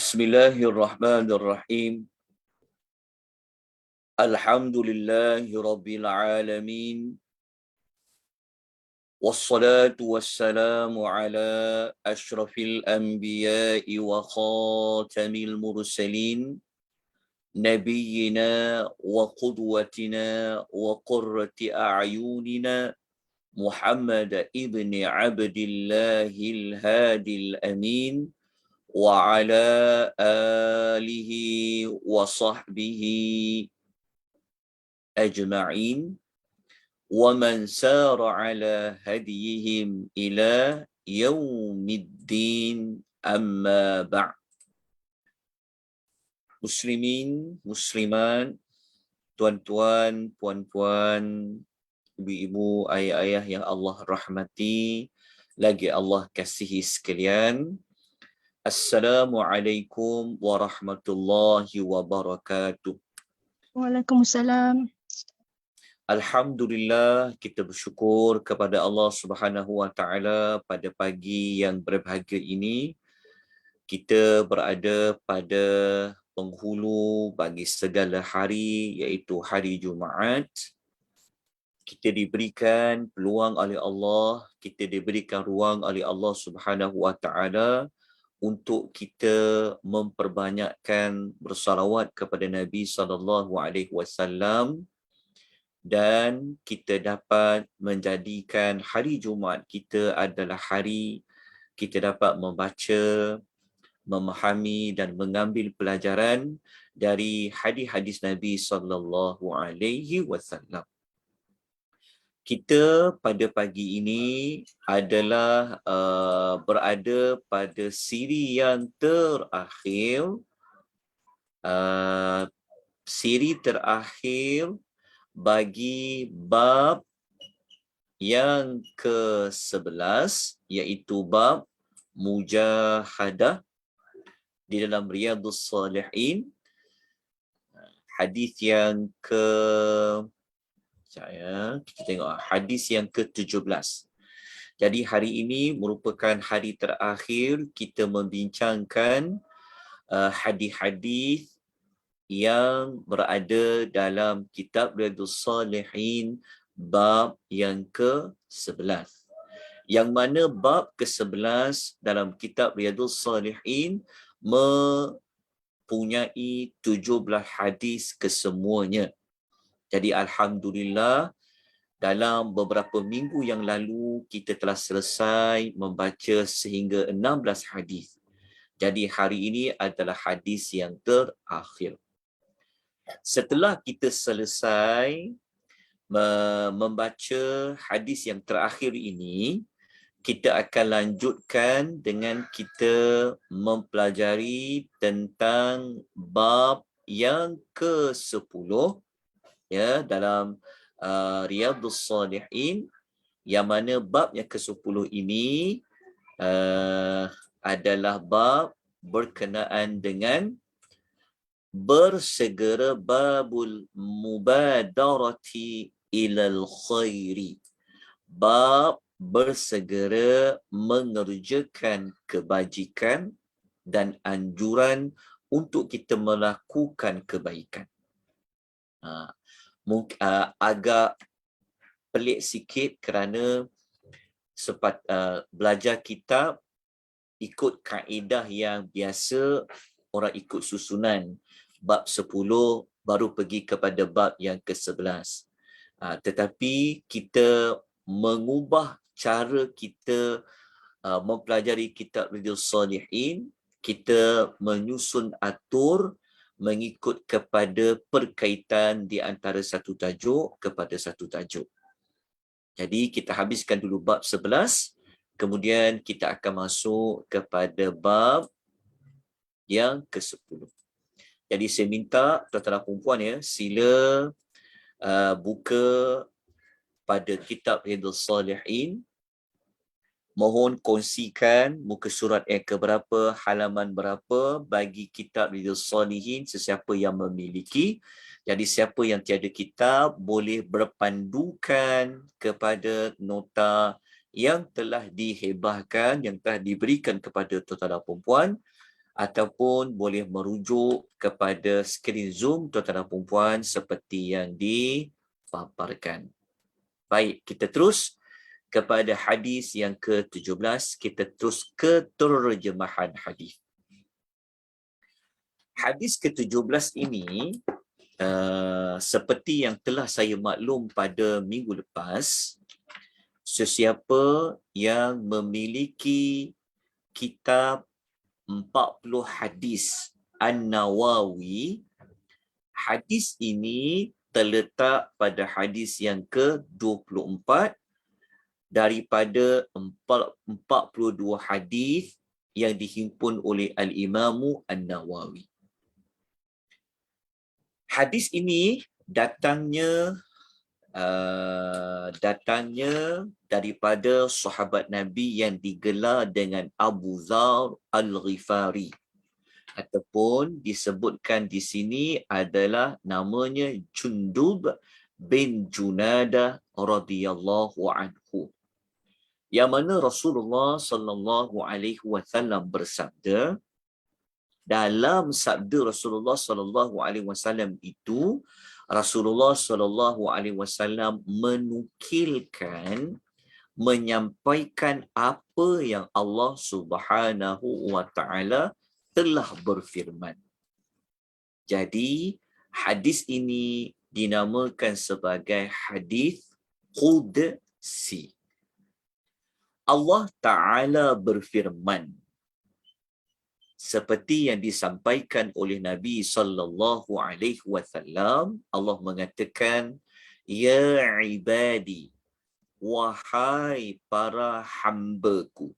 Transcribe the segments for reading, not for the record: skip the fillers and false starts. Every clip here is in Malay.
Bismillahirrahmanirrahim. Alhamdulillahi rabbil alamin. Wassalatu wassalamu ala ashrafil anbiya'i wa khatamil mursalin. Nabiyyina wa qudwatina wa qurrati a'yunina Muhammad ibn Abdillahil hadil amin. Wa ala alihi wa sahbihi ajma'in wa man sara ala hadiyihim ila yaumiddin, amma ba'd. Muslimin, muslimat, tuan-tuan, puan-puan, ibu-ibu, ayah-ayah yang Allah rahmati, lagi Allah kasihi sekalian. Assalamualaikum warahmatullahi wabarakatuh. Waalaikumsalam. Alhamdulillah, kita bersyukur kepada Allah Subhanahu wa taala pada pagi yang berbahagia ini. Kita berada pada penghulu bagi segala hari, iaitu hari Jumaat. Kita diberikan peluang oleh Allah, kita diberikan ruang oleh Allah Subhanahu wa taala untuk kita memperbanyakkan bersalawat kepada Nabi SAW, dan kita dapat menjadikan hari Jumaat kita adalah hari kita dapat membaca, memahami dan mengambil pelajaran dari hadis-hadis Nabi SAW. Kita pada pagi ini adalah berada pada siri yang terakhir, bagi bab yang ke-11, iaitu bab mujahadah di dalam Riyadhus Shalihin. Hadis yang kita tengok hadis yang ke-17. Jadi hari ini merupakan hari terakhir kita membincangkan hadis-hadis yang berada dalam kitab Riyadhus Shalihin bab yang ke-11. Yang mana bab ke-11 dalam kitab Riyadhus Shalihin mempunyai 17 hadis kesemuanya. Jadi alhamdulillah, dalam beberapa minggu yang lalu kita telah selesai membaca sehingga 16 hadis. Jadi hari ini adalah hadis yang terakhir. Setelah kita selesai membaca hadis yang terakhir ini, kita akan lanjutkan dengan kita mempelajari tentang bab yang ke-10 ya dalam Riyadhus Shalihin, yang mana bab yang ke-10 ini adalah bab berkenaan dengan bersegera, babul mubadarati ilal khairi, bab bersegera mengerjakan kebajikan dan anjuran untuk kita melakukan kebaikan. Agak pelik sikit kerana belajar kitab ikut kaedah yang biasa, orang ikut susunan. Bab 10 baru pergi kepada bab yang ke-11. Tetapi kita mengubah cara kita mempelajari kitab Riyadhus Shalihin. Kita menyusun atur mengikut kepada perkaitan di antara satu tajuk kepada satu tajuk. Jadi kita habiskan dulu bab 11, kemudian kita akan masuk kepada bab yang ke-10. Jadi saya minta tuan-tuan dan puan-puan ya, sila buka pada kitab Riyadhus Shalihin. Mohon kongsikan muka surat yang keberapa, halaman berapa bagi kitab Riyadhus Shalihin sesiapa yang memiliki. Jadi siapa yang tiada kitab boleh berpandukan kepada nota yang telah dihebahkan, yang telah diberikan kepada tuan-tuan dan puan-puan. ataupun boleh merujuk kepada skrin Zoom tuan-tuan dan puan seperti yang dipaparkan. Baik, kita terus kepada hadis yang ke-17, kita terus ke terjemahan hadis. Hadis ke-17 ini seperti yang telah saya maklum pada minggu lepas, sesiapa yang memiliki kitab 40 hadis An-Nawawi, hadis ini terletak pada hadis yang ke-24 daripada 42 hadis yang dihimpun oleh Al-Imamu An-Nawawi. Hadis ini datangnya daripada sahabat Nabi yang digelar dengan Abu Dzar Al-Ghifari, ataupun disebutkan di sini adalah namanya Jundub bin Junadah radhiyallahu anhu, yang mana Rasulullah sallallahu alaihi wasallam bersabda, dalam sabda Rasulullah sallallahu alaihi wasallam itu, Rasulullah sallallahu alaihi wasallam menyampaikan apa yang Allah Subhanahu wa taala telah berfirman. Jadi hadis ini dinamakan sebagai hadis qudsi. Allah Taala berfirman seperti yang disampaikan oleh Nabi sallallahu alaihi wasallam. Allah mengatakan, ya ibadi, wahai para hamba-Ku,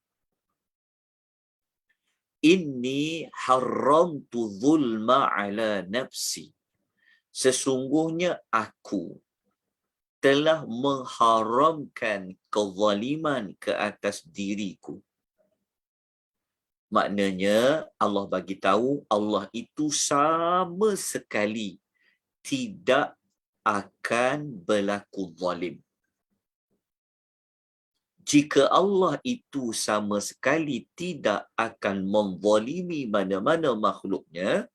inni haramtu zulma ala nafsi, sesungguhnya aku telah mengharamkan kezaliman ke atas diriku. Maknanya Allah bagi tahu Allah itu sama sekali tidak akan berlaku zalim. Jika Allah itu sama sekali tidak akan menzalimi mana-mana makhluknya,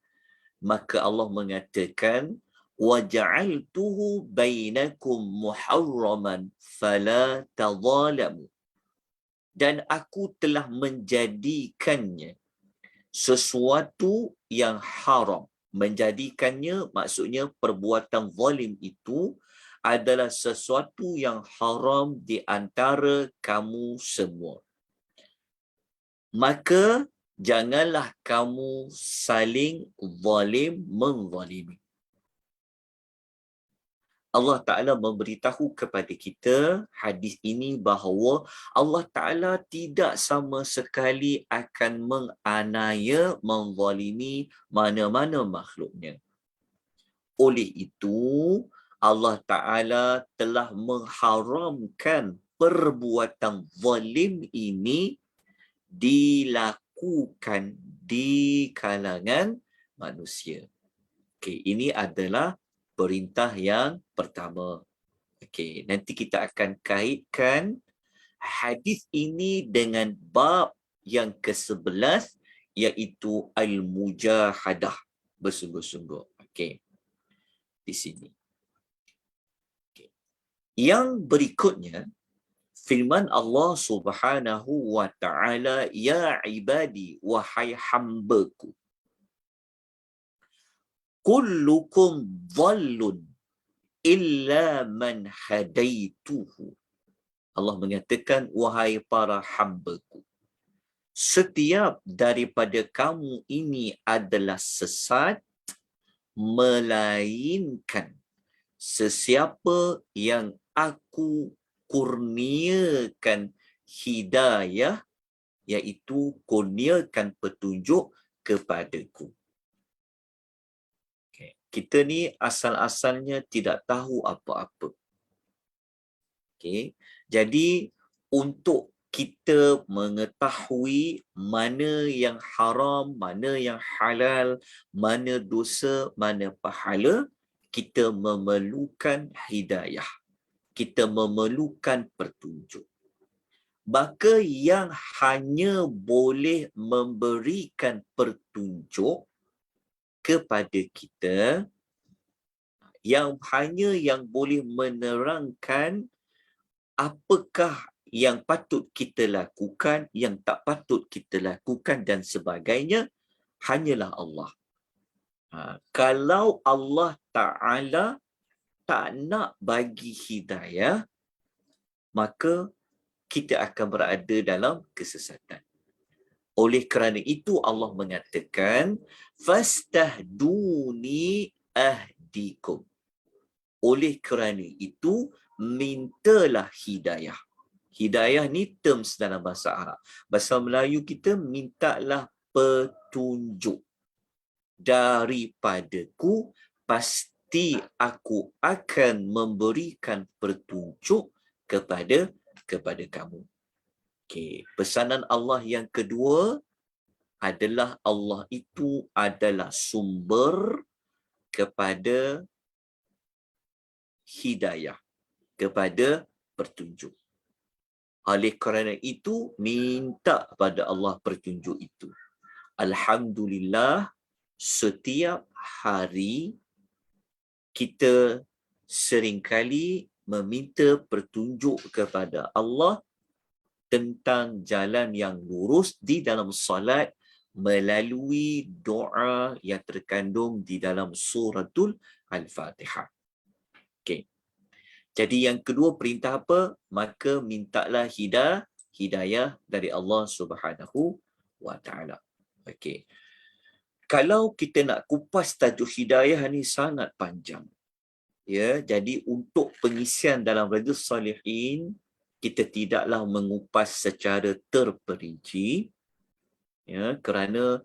maka Allah mengatakan, waja'altuhu bainakum muharraman fala tadzalamu, dan aku telah menjadikannya sesuatu yang haram. Menjadikannya maksudnya perbuatan zalim itu adalah sesuatu yang haram di antara kamu semua. Maka janganlah kamu saling zalim menzalimi. Allah Ta'ala memberitahu kepada kita hadis ini bahawa Allah Ta'ala tidak sama sekali akan menganiaya, menzalimi mana-mana makhluknya. Oleh itu, Allah Ta'ala telah mengharamkan perbuatan zalim ini dilakukan di kalangan manusia. Okey, ini adalah perintah yang pertama. Okey, nanti kita akan kaitkan hadis ini dengan bab yang ke-11, iaitu al-mujahadah, bersungguh-sungguh. Okey, di sini. Okay. Yang berikutnya, firman Allah Subhanahu wa taala, ya ibadi, wahai hamba-Ku, kullukum dhallun illa man hadaituhu. Allah mengatakan, wahai para hamba-Ku, setiap daripada kamu ini adalah sesat, melainkan sesiapa yang aku kurniakan hidayah, iaitu kurniakan petunjuk kepadaku. Kita ni asal-asalnya tidak tahu apa-apa. Okay. Jadi untuk kita mengetahui mana yang haram, mana yang halal, mana dosa, mana pahala, kita memerlukan hidayah. Kita memerlukan petunjuk. Maka yang hanya boleh memberikan petunjuk kepada kita, yang boleh menerangkan apakah yang patut kita lakukan, yang tak patut kita lakukan dan sebagainya, hanyalah Allah. Kalau Allah Ta'ala tak nak bagi hidayah, maka kita akan berada dalam kesesatan. Oleh kerana itu Allah mengatakan, fastahduni ahdikum. Oleh kerana itu, mintalah hidayah. Hidayah ni terms dalam bahasa Arab. Bahasa Melayu kita, mintalah petunjuk. Daripadaku, pasti aku akan memberikan petunjuk kepada kamu. Okey, pesanan Allah yang kedua adalah Allah itu adalah sumber kepada hidayah, kepada petunjuk. Oleh kerana itu, minta pada Allah petunjuk itu. Alhamdulillah, setiap hari kita seringkali meminta petunjuk kepada Allah tentang jalan yang lurus di dalam salat melalui doa yang terkandung di dalam suratul Al-Fatihah. Okey. Jadi yang kedua perintah apa? Maka mintalah hidayah dari Allah Subhanahu wa taala. Okey. Kalau kita nak kupas tajuk hidayah ni sangat panjang. Ya, jadi untuk pengisian dalam Riyadhus Shalihin, kita tidaklah mengupas secara terperinci, ya, kerana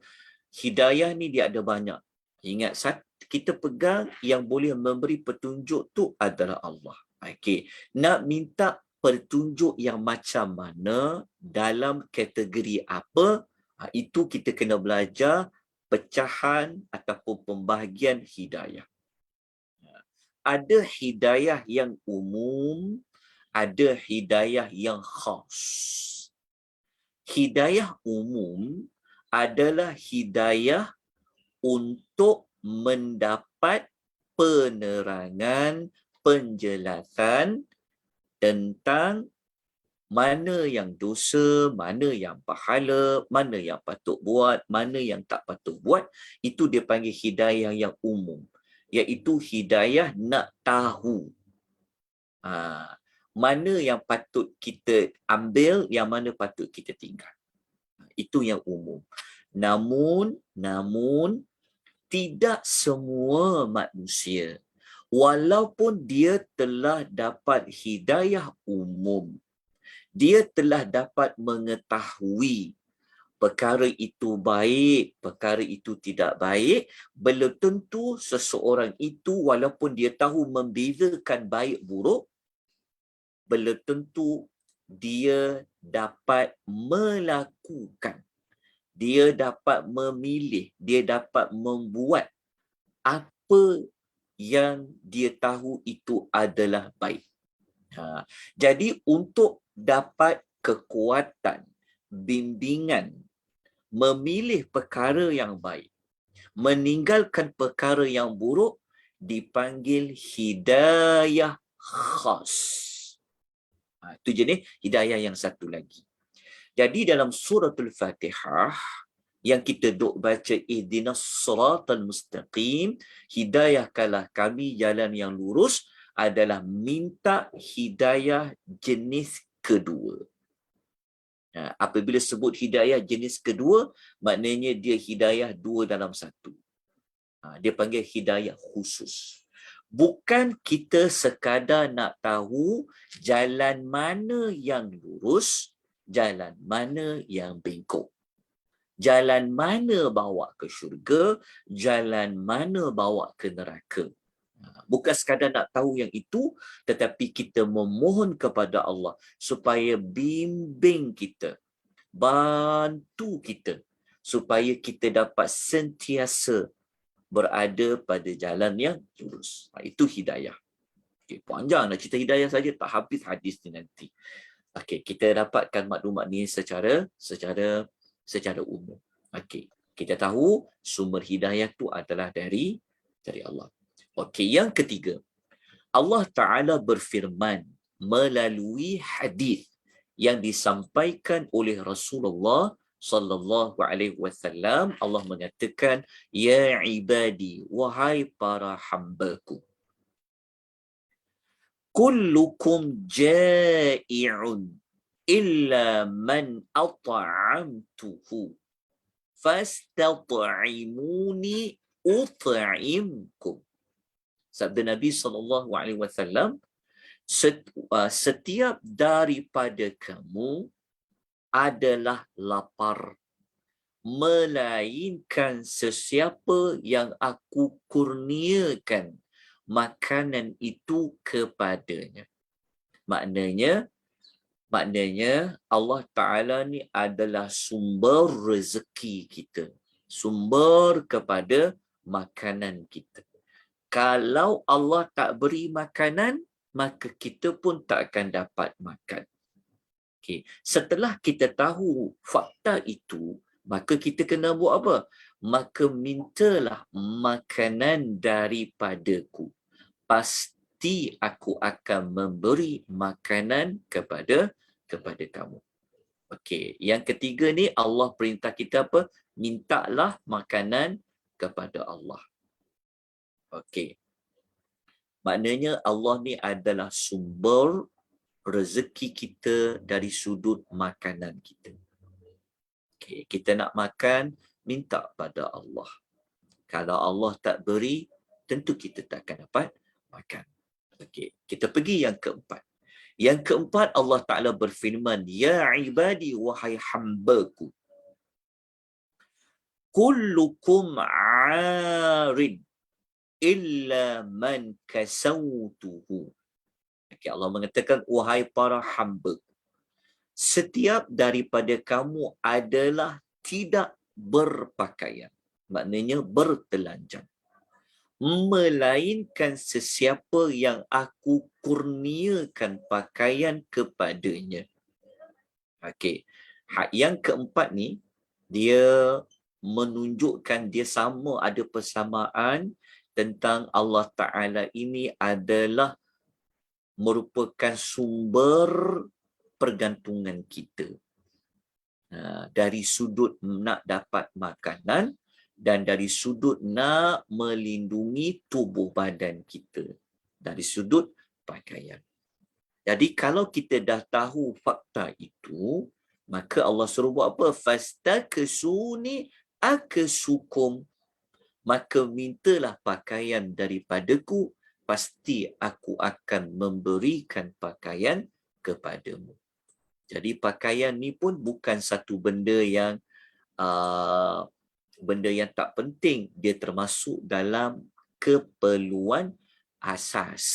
hidayah ni dia ada banyak. Ingat, kita pegang yang boleh memberi petunjuk tu adalah Allah. Okey, nak minta petunjuk yang macam mana, dalam kategori apa, itu kita kena belajar pecahan ataupun pembahagian hidayah. Ada hidayah yang umum, ada hidayah yang khas. Hidayah umum adalah hidayah untuk mendapat penerangan, penjelasan tentang mana yang dosa, mana yang pahala, mana yang patut buat, mana yang tak patut buat. Itu dia panggil hidayah yang umum, iaitu hidayah nak tahu mana yang patut kita ambil, yang mana patut kita tinggal. Itu yang umum. Namun tidak semua manusia, walaupun dia telah dapat hidayah umum, dia telah dapat mengetahui perkara itu baik, perkara itu tidak baik, belum tentu seseorang itu walaupun dia tahu membezakan baik buruk, belum tentu dia dapat melakukan, dia dapat memilih, dia dapat membuat apa yang dia tahu itu adalah baik. Jadi untuk dapat kekuatan, bimbingan, memilih perkara yang baik, meninggalkan perkara yang buruk, dipanggil hidayah khas. Itu jenis hidayah yang satu lagi. Jadi dalam suratul Fatihah yang kita duk baca, ihdinas siratal mustaqim, hidayahkanlah kami jalan yang lurus, adalah minta hidayah jenis kedua. Apabila sebut hidayah jenis kedua, maknanya dia hidayah dua dalam satu. Dia panggil hidayah khusus. Bukan kita sekadar nak tahu jalan mana yang lurus, jalan mana yang bengkok. Jalan mana bawa ke syurga, jalan mana bawa ke neraka. Bukan sekadar nak tahu yang itu, tetapi kita memohon kepada Allah supaya bimbing kita, bantu kita, supaya kita dapat sentiasa berada pada jalan yang lurus. Itu hidayah. Okay, panjang nak cerita hidayah saja, tak habis hadis ni nanti. Okey, kita dapatkan maklumat ni secara umum. Okey, kita tahu sumber hidayah tu adalah dari Allah. Okey, yang ketiga, Allah Ta'ala berfirman melalui hadis yang disampaikan oleh Rasulullah sallallahu alaihi wasallam. Allah mengatakan, ya ibadi, wahai para hambaku, kullukum ja'i'un illa man at'amtuhu fastat'imuni ut'imkum. Sabda Nabi SAW, setiap daripada kamu adalah lapar, melainkan sesiapa yang aku kurniakan makanan itu kepadanya. Maknanya Allah Ta'ala ni adalah sumber rezeki kita, sumber kepada makanan kita. Kalau Allah tak beri makanan, maka kita pun tak akan dapat makan. Okay. Setelah kita tahu fakta itu, maka kita kena buat apa? Maka mintalah makanan daripadaku. Pasti aku akan memberi makanan kepada kamu. Okey, yang ketiga ni Allah perintah kita apa? Mintalah makanan kepada Allah. Okey. Maknanya Allah ni adalah sumber rezeki kita dari sudut makanan kita. Okey, kita nak makan, minta pada Allah. Kalau Allah tak beri, tentu kita tak akan dapat makan. Okey, kita pergi yang keempat. Yang keempat, Allah Ta'ala berfirman, ya ibadi, wahai hambaku, kullukum arid illa man kasautuhu. Okay, Allah mengatakan, wahai para hamba, setiap daripada kamu adalah tidak berpakaian. Maknanya bertelanjang. Melainkan sesiapa yang aku kurniakan pakaian kepadanya. Okey. Yang keempat ni, dia menunjukkan dia sama, ada persamaan tentang Allah Ta'ala ini adalah merupakan sumber pergantungan kita. Dari sudut nak dapat makanan dan dari sudut nak melindungi tubuh badan kita. Dari sudut pakaian. Jadi kalau kita dah tahu fakta itu, maka Allah suruh buat apa? Fastakesuni aksukum. Maka mintalah pakaian daripadaku, pasti aku akan memberikan pakaian kepadamu. Jadi pakaian ni pun bukan satu benda yang tak penting. Dia termasuk dalam keperluan asas.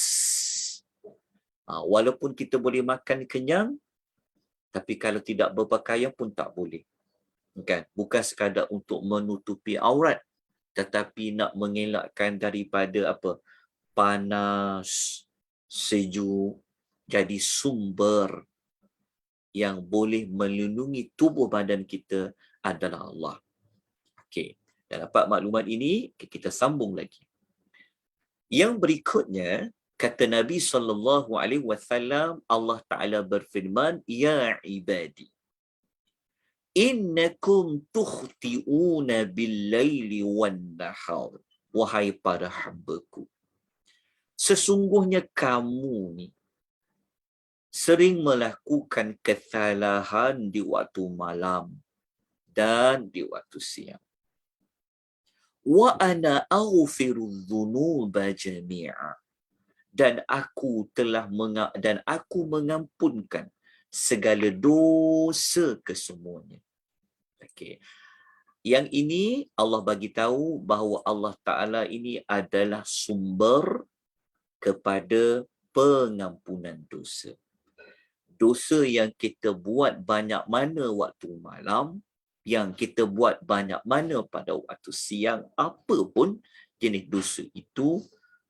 Walaupun kita boleh makan kenyang, tapi kalau tidak berpakaian pun tak boleh. Kan? Bukan sekadar untuk menutupi aurat, tetapi nak mengelakkan daripada apa? Panas, sejuk. Jadi sumber yang boleh melindungi tubuh badan kita adalah Allah. Okey, dah dapat maklumat ini, kita sambung lagi. Yang berikutnya, kata Nabi SAW, Allah Ta'ala berfirman, ya ibadi, innakum tukhti'una bil-laili wan-nahar. Wahai para hambaku, sesungguhnya kamu ni sering melakukan kesalahan di waktu malam dan di waktu siang. Wa ana aghfiru dzunuba jami'a. Dan aku mengampunkan segala dosa kesemuanya. Okey. Yang ini Allah bagi tahu bahawa Allah Ta'ala ini adalah sumber kepada pengampunan dosa. Dosa yang kita buat banyak mana waktu malam, yang kita buat banyak mana pada waktu siang, apa pun jenis dosa itu,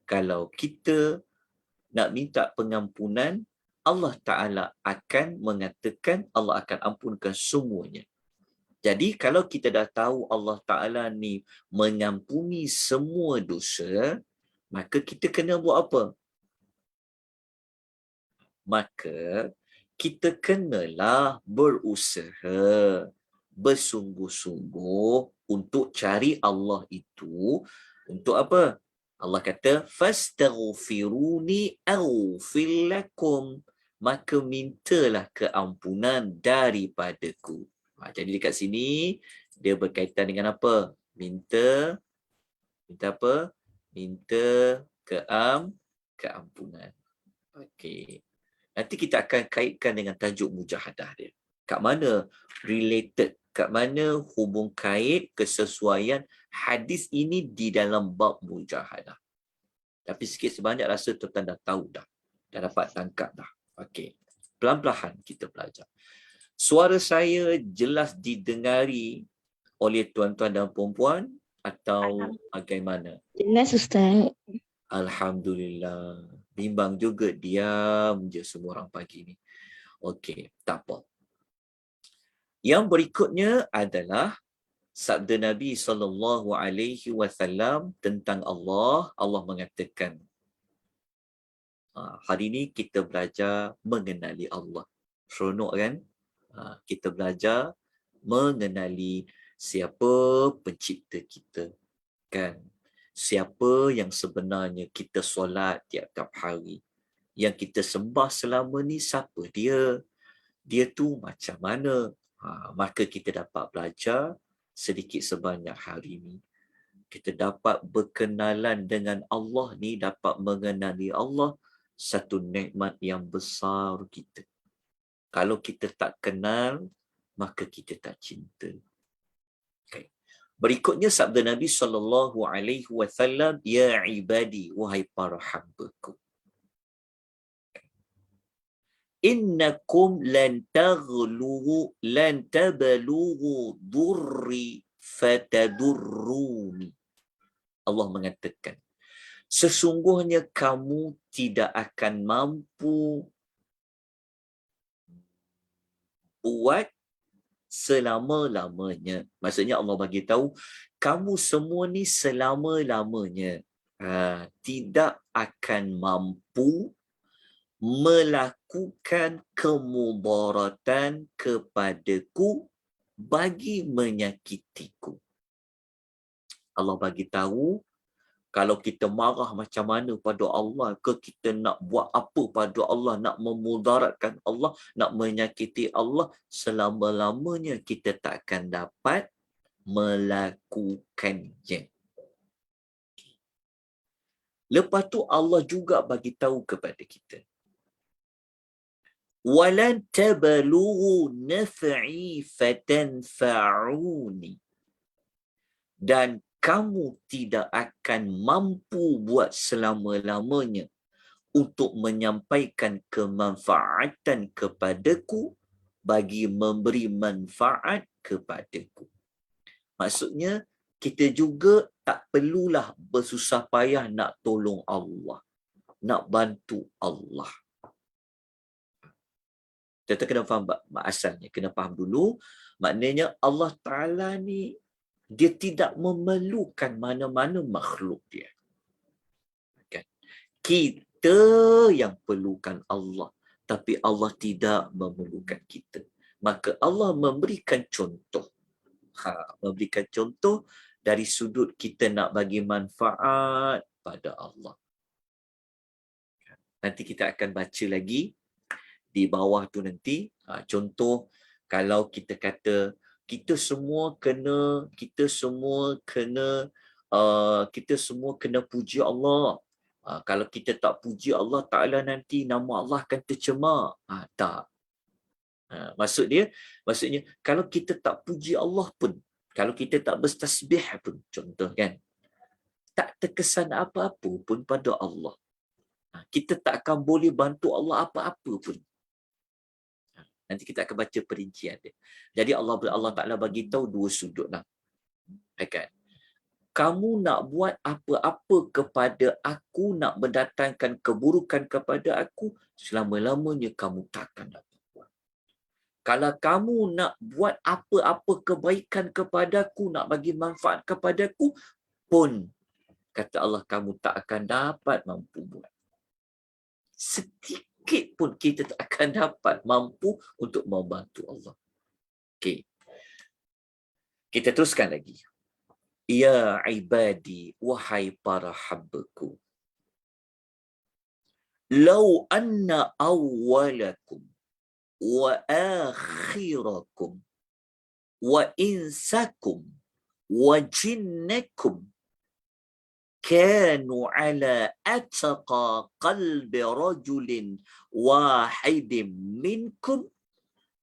kalau kita nak minta pengampunan, Allah Ta'ala akan mengatakan Allah akan ampunkan semuanya. Jadi kalau kita dah tahu Allah Ta'ala ni mengampuni semua dosa, maka kita kena buat apa? Maka kita kenalah berusaha, bersungguh-sungguh untuk cari Allah itu untuk apa? Allah kata, fastaghfiruni aghfir lakum. Maka mintalah keampunan daripadaku. Jadi dekat sini, dia berkaitan dengan apa? Minta apa? Minta keampunan. Okey. Nanti kita akan kaitkan dengan tajuk mujahadah dia. Kat mana related, kat mana hubung kait kesesuaian hadis ini di dalam bab mujahadah. Tapi sikit sebanyak rasa tuan dah tahu dah. Dah dapat tangkap dah. Okey. Pelan-pelan kita belajar. Suara saya jelas didengari oleh tuan-tuan dan puan-puan atau bagaimana? Jelas Ustaz. Alhamdulillah. Bimbang juga, diam je semua orang pagi ni. Okey, tak apa. Yang berikutnya adalah sabda Nabi SAW tentang Allah. Allah mengatakan, hari ini kita belajar mengenali Allah. Seronok kan? Kita belajar mengenali siapa pencipta kita. Kan? Siapa yang sebenarnya kita solat tiap-tiap hari. Yang kita sembah selama ni siapa dia? Dia tu macam mana? Maka kita dapat belajar sedikit sebanyak hari ni. Kita dapat berkenalan dengan Allah ni, dapat mengenali Allah, satu nikmat yang besar kita. Kalau kita tak kenal, maka kita tak cinta. Okay. Berikutnya sabda Nabi SAW, ya ibadi, wahai para hamba-Ku. Innakum lan tablughu durri fatadurruni. Allah mengatakan, sesungguhnya kamu tidak akan mampu buat selama-lamanya. Maksudnya Allah bagi tahu, kamu semua ni selama-lamanya tidak akan mampu melakukan kemudaratan kepadaku bagi menyakitiku. Allah bagi tahu, kalau kita marah macam mana pada Allah, ke kita nak buat apa pada Allah, nak memudaratkan Allah, nak menyakiti Allah, selama-lamanya kita tak akan dapat melakukannya. Lepas tu Allah juga bagi tahu kepada kita, walan tabalughu naf'i fatanfa'uni. Dan kamu tidak akan mampu buat selama-lamanya untuk menyampaikan kemanfaatan kepadaku bagi memberi manfaat kepadaku. Maksudnya, kita juga tak perlulah bersusah payah nak tolong Allah, nak bantu Allah. Kita kena faham asalnya, kena faham dulu. Maknanya Allah Ta'ala ni, dia tidak memerlukan mana-mana makhluk dia. Kan? Kita yang perlukan Allah, tapi Allah tidak memerlukan kita. Maka Allah memberikan contoh. Memberikan contoh dari sudut kita nak bagi manfaat pada Allah. Nanti kita akan baca lagi di bawah tu nanti. Contoh, kalau kita kata kita semua kena puji Allah. Kalau kita tak puji Allah Ta'ala, nanti nama Allah akan tercemar. Tak. Maksudnya kalau kita tak puji Allah pun, kalau kita tak bertasbih pun, contoh kan, tak terkesan apa-apa pun pada Allah. Kita tak akan boleh bantu Allah apa-apa pun. Nanti kita akan baca perincian dia. Jadi Allah Ta'ala bagi tahu dua sudut lah. Kan? kamu nak buat apa-apa kepada aku, nak mendatangkan keburukan kepada aku, selama-lamanya kamu takkan dapat buat. Kalau kamu nak buat apa-apa kebaikan kepadaku, nak bagi manfaat kepadaku pun, kata Allah, kamu tak akan dapat mampu buat. Sedikit pun kita tak akan dapat mampu untuk membantu Allah. Okey. Kita teruskan lagi. Ya ibadi, wahai para hambaku. Lau anna awwalakum wa akhirakum wa insakum wa jinnakum kanu ala atqa qalbi rajulin wahidin minkum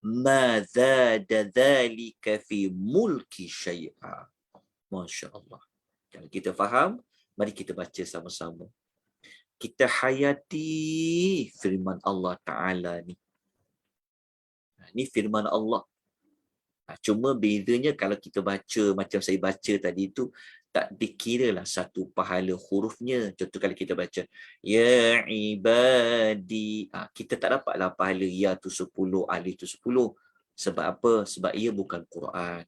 ma zada dhalika fi mulki syai'a. Masya Allah. Kalau kita faham, mari kita baca sama-sama. Kita hayati firman Allah Ta'ala ni. Ni firman Allah. Cuma bezanya kalau kita baca, macam saya baca tadi tu, tak dikiralah satu pahala hurufnya. Contoh kalau kita baca, Ya ibadi. Kita tak dapatlah pahala ya tu 10, alif tu 10. Sebab apa? Sebab ia bukan Quran.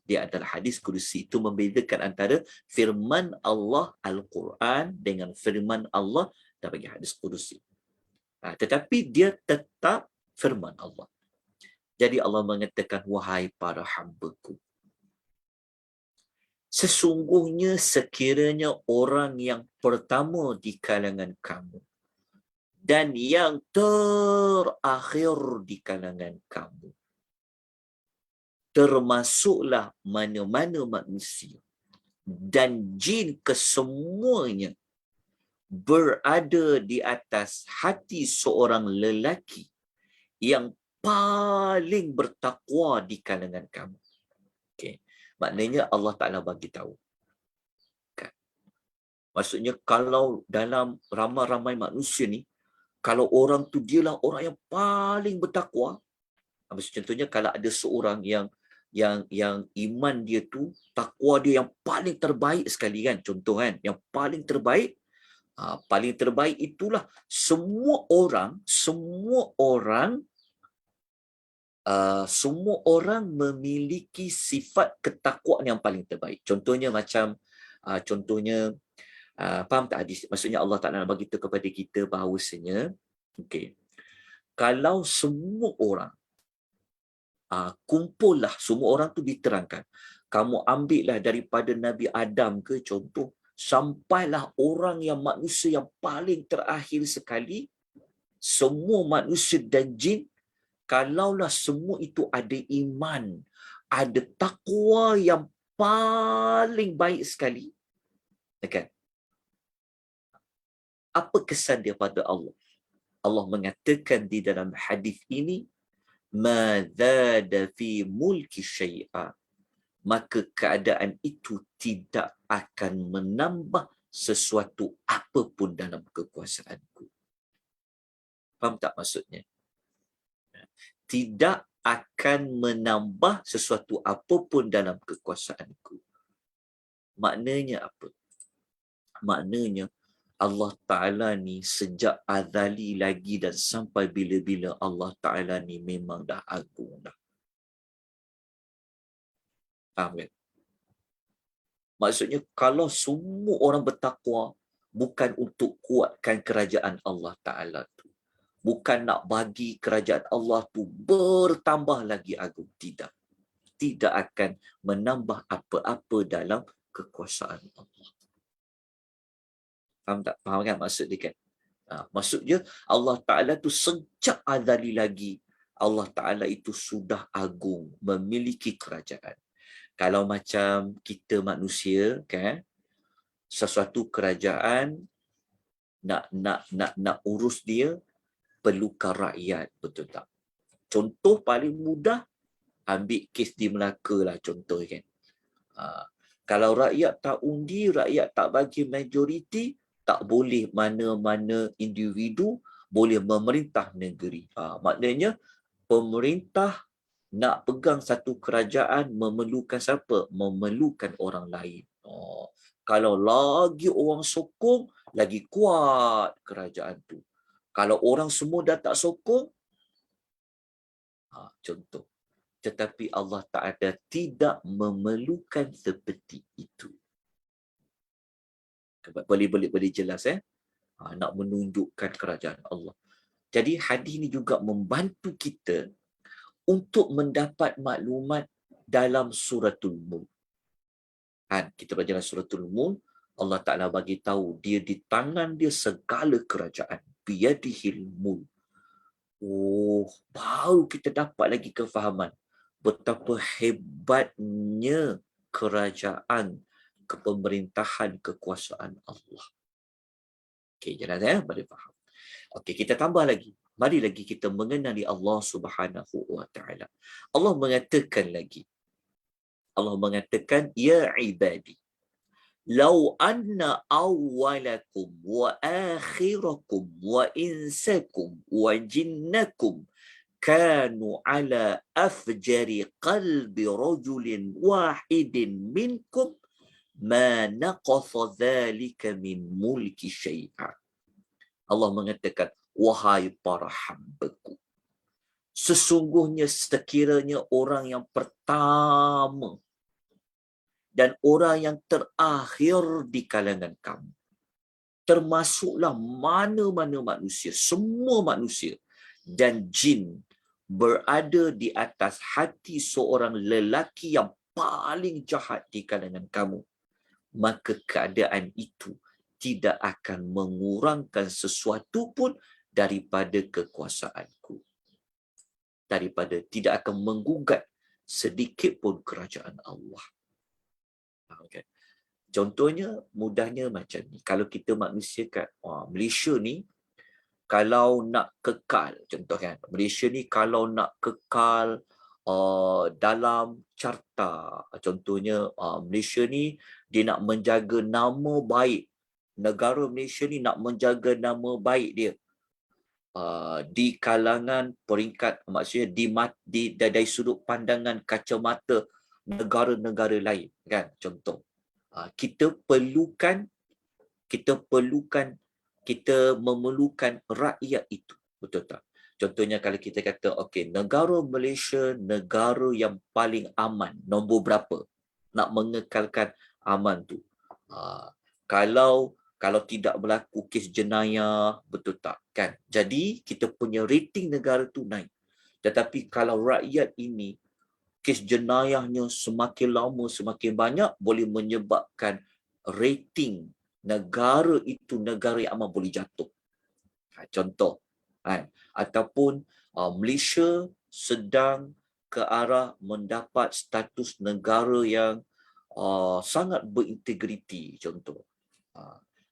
Dia adalah hadis kursi. Itu membezakan antara firman Allah Al-Quran dengan firman Allah dan bagi hadis kursi. Tetapi dia tetap firman Allah. Jadi Allah mengatakan, wahai para hambaku, sesungguhnya sekiranya orang yang pertama di kalangan kamu dan yang terakhir di kalangan kamu, termasuklah mana-mana manusia dan jin kesemuanya, berada di atas hati seorang lelaki yang paling bertakwa di kalangan kamu. Okay. Maknanya Allah Ta'ala bagi tahu. Kan? Maksudnya kalau dalam ramai-ramai manusia ni, kalau orang tu dialah orang yang paling bertakwa. Contohnya kalau ada seorang yang iman dia tu, takwa dia yang paling terbaik sekali kan, contoh kan, yang paling terbaik itulah semua orang memiliki sifat ketakwaan yang paling terbaik. Contohnya macam faham tak hadis? Maksudnya Allah Ta'ala bagi tahu kepada kita bahawasanya, okey, kalau semua orang kumpullah, semua orang tu diterangkan. Kamu ambillah daripada Nabi Adam ke contoh, sampailah orang yang manusia yang paling terakhir sekali, semua manusia dan jin, kalaulah semua itu ada iman, ada takwa yang paling baik sekali, kan? Apa kesan dia pada Allah? Allah mengatakan di dalam hadis ini, ma zada fi mulki syai'a, maka keadaan itu tidak akan menambah sesuatu apapun dalam kekuasaanku. Faham tak maksudnya? Tidak akan menambah sesuatu apapun dalam kekuasaanku. Maknanya apa? Maknanya Allah Ta'ala ni sejak azali lagi dan sampai bila-bila, Allah Ta'ala ni memang dah agung dah. Faham kan? Maksudnya kalau semua orang bertakwa, bukan untuk kuatkan kerajaan Allah Ta'ala tu. Bukan nak bagi kerajaan Allah tu bertambah lagi agung. Tidak. Tidak akan menambah apa-apa dalam kekuasaan Allah. Faham tak? Faham kan maksud dia kan? Maksudnya Allah Ta'ala tu sejak azali lagi, Allah Ta'ala itu sudah agung, memiliki kerajaan. Kalau macam kita manusia kan, sesuatu kerajaan nak urus dia, perlukan rakyat, betul tak? Contoh paling mudah, ambil kes di Melaka lah contoh kan. Kalau rakyat tak undi, rakyat tak bagi majoriti, tak boleh mana-mana individu boleh memerintah negeri. Maknanya pemerintah Nak pegang satu kerajaan memerlukan siapa? Memerlukan orang lain. Kalau lagi orang sokong, lagi kuat kerajaan tu. Kalau orang semua dah tak sokong, contoh. Tetapi Allah Ta'ala tidak memerlukan seperti itu. Boleh jelas nak menunjukkan kerajaan Allah. Jadi hadis ini juga membantu kita untuk mendapat maklumat dalam suratul Mulk. Kita belajar dalam suratul Mulk, Allah Ta'ala bagi tahu dia di tangan dia segala kerajaan. Biyadihil mulk. Baru kita dapat lagi kefahaman betapa hebatnya kerajaan, kepemerintahan, kekuasaan Allah. Okey, jelas boleh faham. Okey, kita tambah lagi. Mari lagi kita mengenali Allah Subhanahu wa taala. Allah mengatakan lagi. Allah mengatakan, ya ibadi, law anna awwalakum wa akhirakum wa insakum wa jinnakum kanu ala afjari qalbi rajulin wahidin minkum ma naqasa dhalika min mulki syai'a. Allah mengatakan, wahai para hamba-Ku, sesungguhnya sekiranya orang yang pertama dan orang yang terakhir di kalangan kamu, termasuklah mana-mana manusia, semua manusia dan jin, berada di atas hati seorang lelaki yang paling jahat di kalangan kamu, maka keadaan itu tidak akan mengurangkan sesuatu pun daripada kekuasaanku. Tidak akan menggugat sedikit pun kerajaan Allah. Okay. Contohnya, mudahnya macam ni. Kalau kita manusia kat Malaysia ni, kalau nak kekal, contoh kan, Malaysia ni kalau nak kekal dalam carta, contohnya Malaysia ni dia nak menjaga nama baik, negara Malaysia ni nak menjaga nama baik dia di kalangan peringkat, maksudnya dari sudut pandangan kacamata negara-negara lain, kan, contoh kita memerlukan rakyat itu, betul tak? Contohnya kalau kita kata, okey, negara Malaysia negara yang paling aman, nombor berapa nak mengekalkan aman tu? Kalau tidak berlaku kes jenayah, betul tak? Kan? Jadi kita punya rating negara tu naik. Tetapi kalau rakyat ini kes jenayahnya semakin lama semakin banyak, boleh menyebabkan rating negara itu, negara yang aman, boleh jatuh. Contoh, ataupun Malaysia sedang ke arah mendapat status negara yang sangat berintegriti, contoh.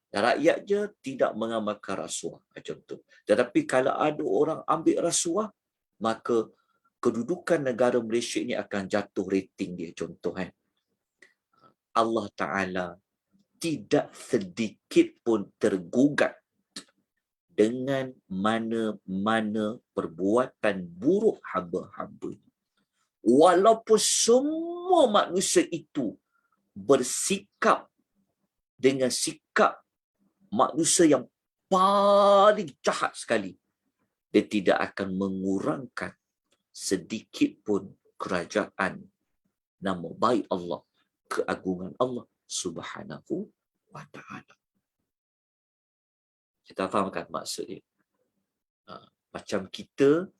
Rakyat je tidak mengamalkan rasuah, contoh. Tetapi kalau ada orang ambil rasuah, maka kedudukan negara Malaysia ini akan jatuh rating dia, contoh. Allah Ta'ala tidak sedikit pun tergugat dengan mana-mana perbuatan buruk hamba-hamba. Walaupun semua manusia itu bersikap dengan sikap manusia yang paling jahat sekali, dia tidak akan mengurangkan sedikit pun kerajaan, nama baik Allah, keagungan Allah Subhanahu wa ta'ala. Kita fahamkan maksud dia? Macam kita,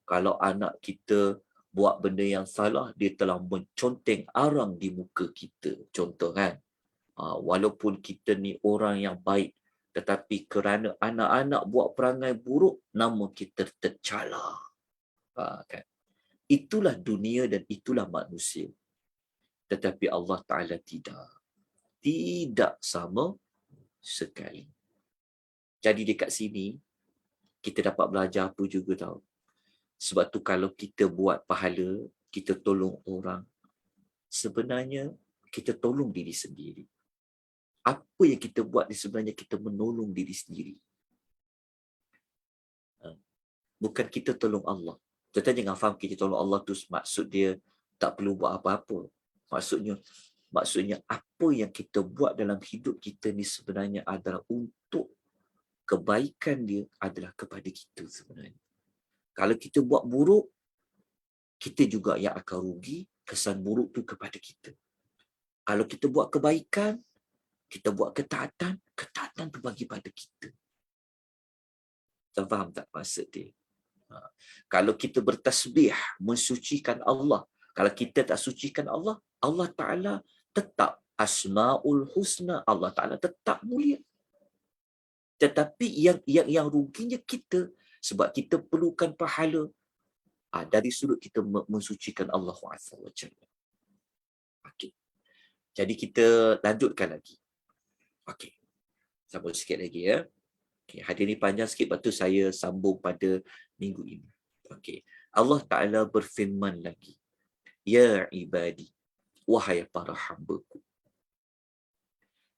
kalau anak kita buat benda yang salah, dia telah menconteng arang di muka kita, contoh kan. Walaupun kita ni orang yang baik, tetapi kerana anak-anak buat perangai buruk, nama kita tercela. Kan? Itulah dunia dan itulah manusia. Tetapi Allah Ta'ala tidak sama sekali. Jadi dekat sini, kita dapat belajar apa juga tahu. Sebab tu kalau kita buat pahala, kita tolong orang, sebenarnya kita tolong diri sendiri. Apa yang kita buat ni sebenarnya kita menolong diri sendiri. Bukan kita tolong Allah, Tuan-tuan jangan faham kita tolong Allah tu maksud dia tak perlu buat apa-apa. Maksudnya apa yang kita buat dalam hidup kita ni sebenarnya adalah untuk kebaikan dia adalah kepada kita sebenarnya. Kalau kita buat buruk, kita juga yang akan rugi, kesan buruk tu kepada kita. Kalau kita buat kebaikan, kita buat ketaatan, ketaatan tu bagi pada kita. Tuan faham tak maksud dia? Kalau kita bertasbih, mensucikan Allah. Kalau kita tak sucikan Allah, Allah Ta'ala tetap Asma'ul Husna. Allah Ta'ala tetap mulia. Tetapi yang ruginya kita, sebab kita perlukan pahala. Dari sudut kita mensucikan Allah SWT. Okey. Jadi kita lanjutkan lagi. Okey. Sambung sikit lagi ya. Okay, hadis ni panjang sikit, lepas tu saya sambung pada minggu ini. Okey. Allah Ta'ala berfirman lagi. Ya ibadi, wahai para hamba-Ku.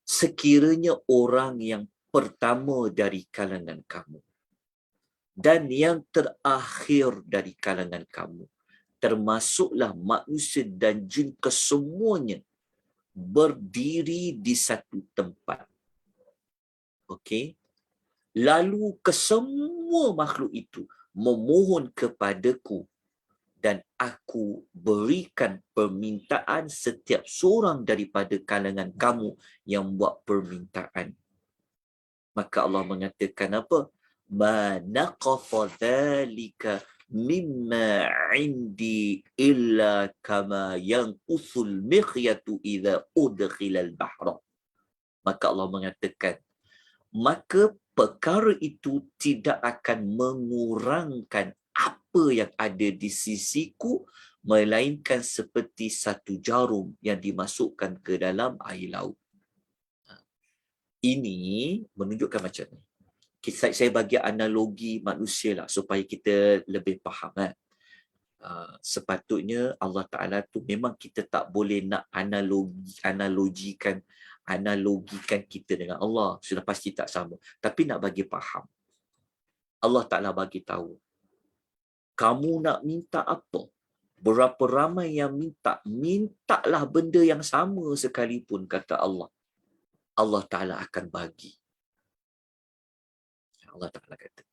Sekiranya orang yang pertama dari kalangan kamu dan yang terakhir dari kalangan kamu, termasuklah manusia dan jin kesemuanya, berdiri di satu tempat. Okey. Lalu kesemua makhluk itu memohon kepadaku dan aku berikan permintaan setiap seorang daripada kalangan kamu yang buat permintaan. Maka Allah mengatakan apa? Ma naqafa dhalika mimma indi illa kama yanqusul mikhyatu idza udkhila al-bahra. Maka Allah mengatakan, maka perkara itu tidak akan mengurangkan apa yang ada di sisiku, melainkan seperti satu jarum yang dimasukkan ke dalam air laut. Ini menunjukkan macam ni. Saya bagi analogi manusia lah supaya kita lebih faham kan. Sepatutnya Allah Ta'ala tu memang kita tak boleh nak analogikan kita dengan Allah. Sudah pasti tak sama. Tapi nak bagi faham. Allah Ta'ala bagi tahu. Kamu nak minta apa? Berapa ramai yang minta? Mintalah benda yang sama sekalipun, kata Allah. Allah Ta'ala akan bagi. Allah Ta'ala kata.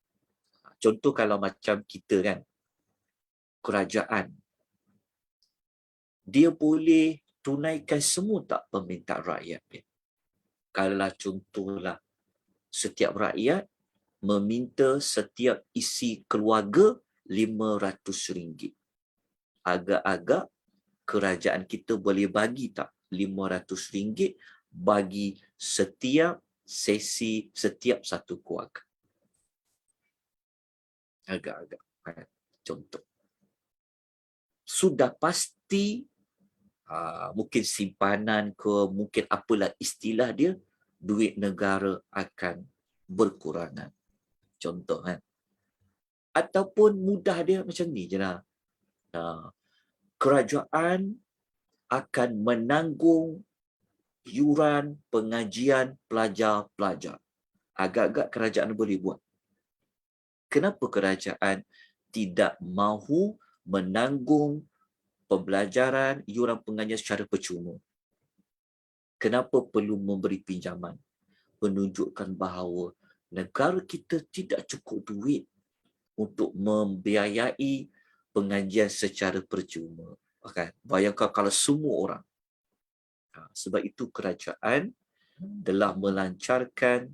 Contoh kalau macam kita kan, kerajaan, dia boleh tunaikan semua tak permintaan rakyat dia. Kalau contohlah, setiap rakyat meminta setiap isi keluarga RM500. Agak-agak kerajaan kita boleh bagi tak RM500 bagi setiap sesi, setiap satu keluarga. Agak-agak. Contoh. Sudah pasti mungkin simpanan ke, mungkin apalah istilah dia, duit negara akan berkurangan. Contoh kan. Ataupun mudah dia macam ni je lah. Kerajaan akan menanggung yuran pengajian pelajar-pelajar. Agak-agak kerajaan boleh buat. Kenapa kerajaan tidak mahu menanggung pembelajaran, yuran pengajian secara percuma? Kenapa perlu memberi pinjaman? Menunjukkan bahawa negara kita tidak cukup duit untuk membiayai pengajian secara percuma. Kan? Bayangkan kalau semua orang. Sebab itu kerajaan telah melancarkan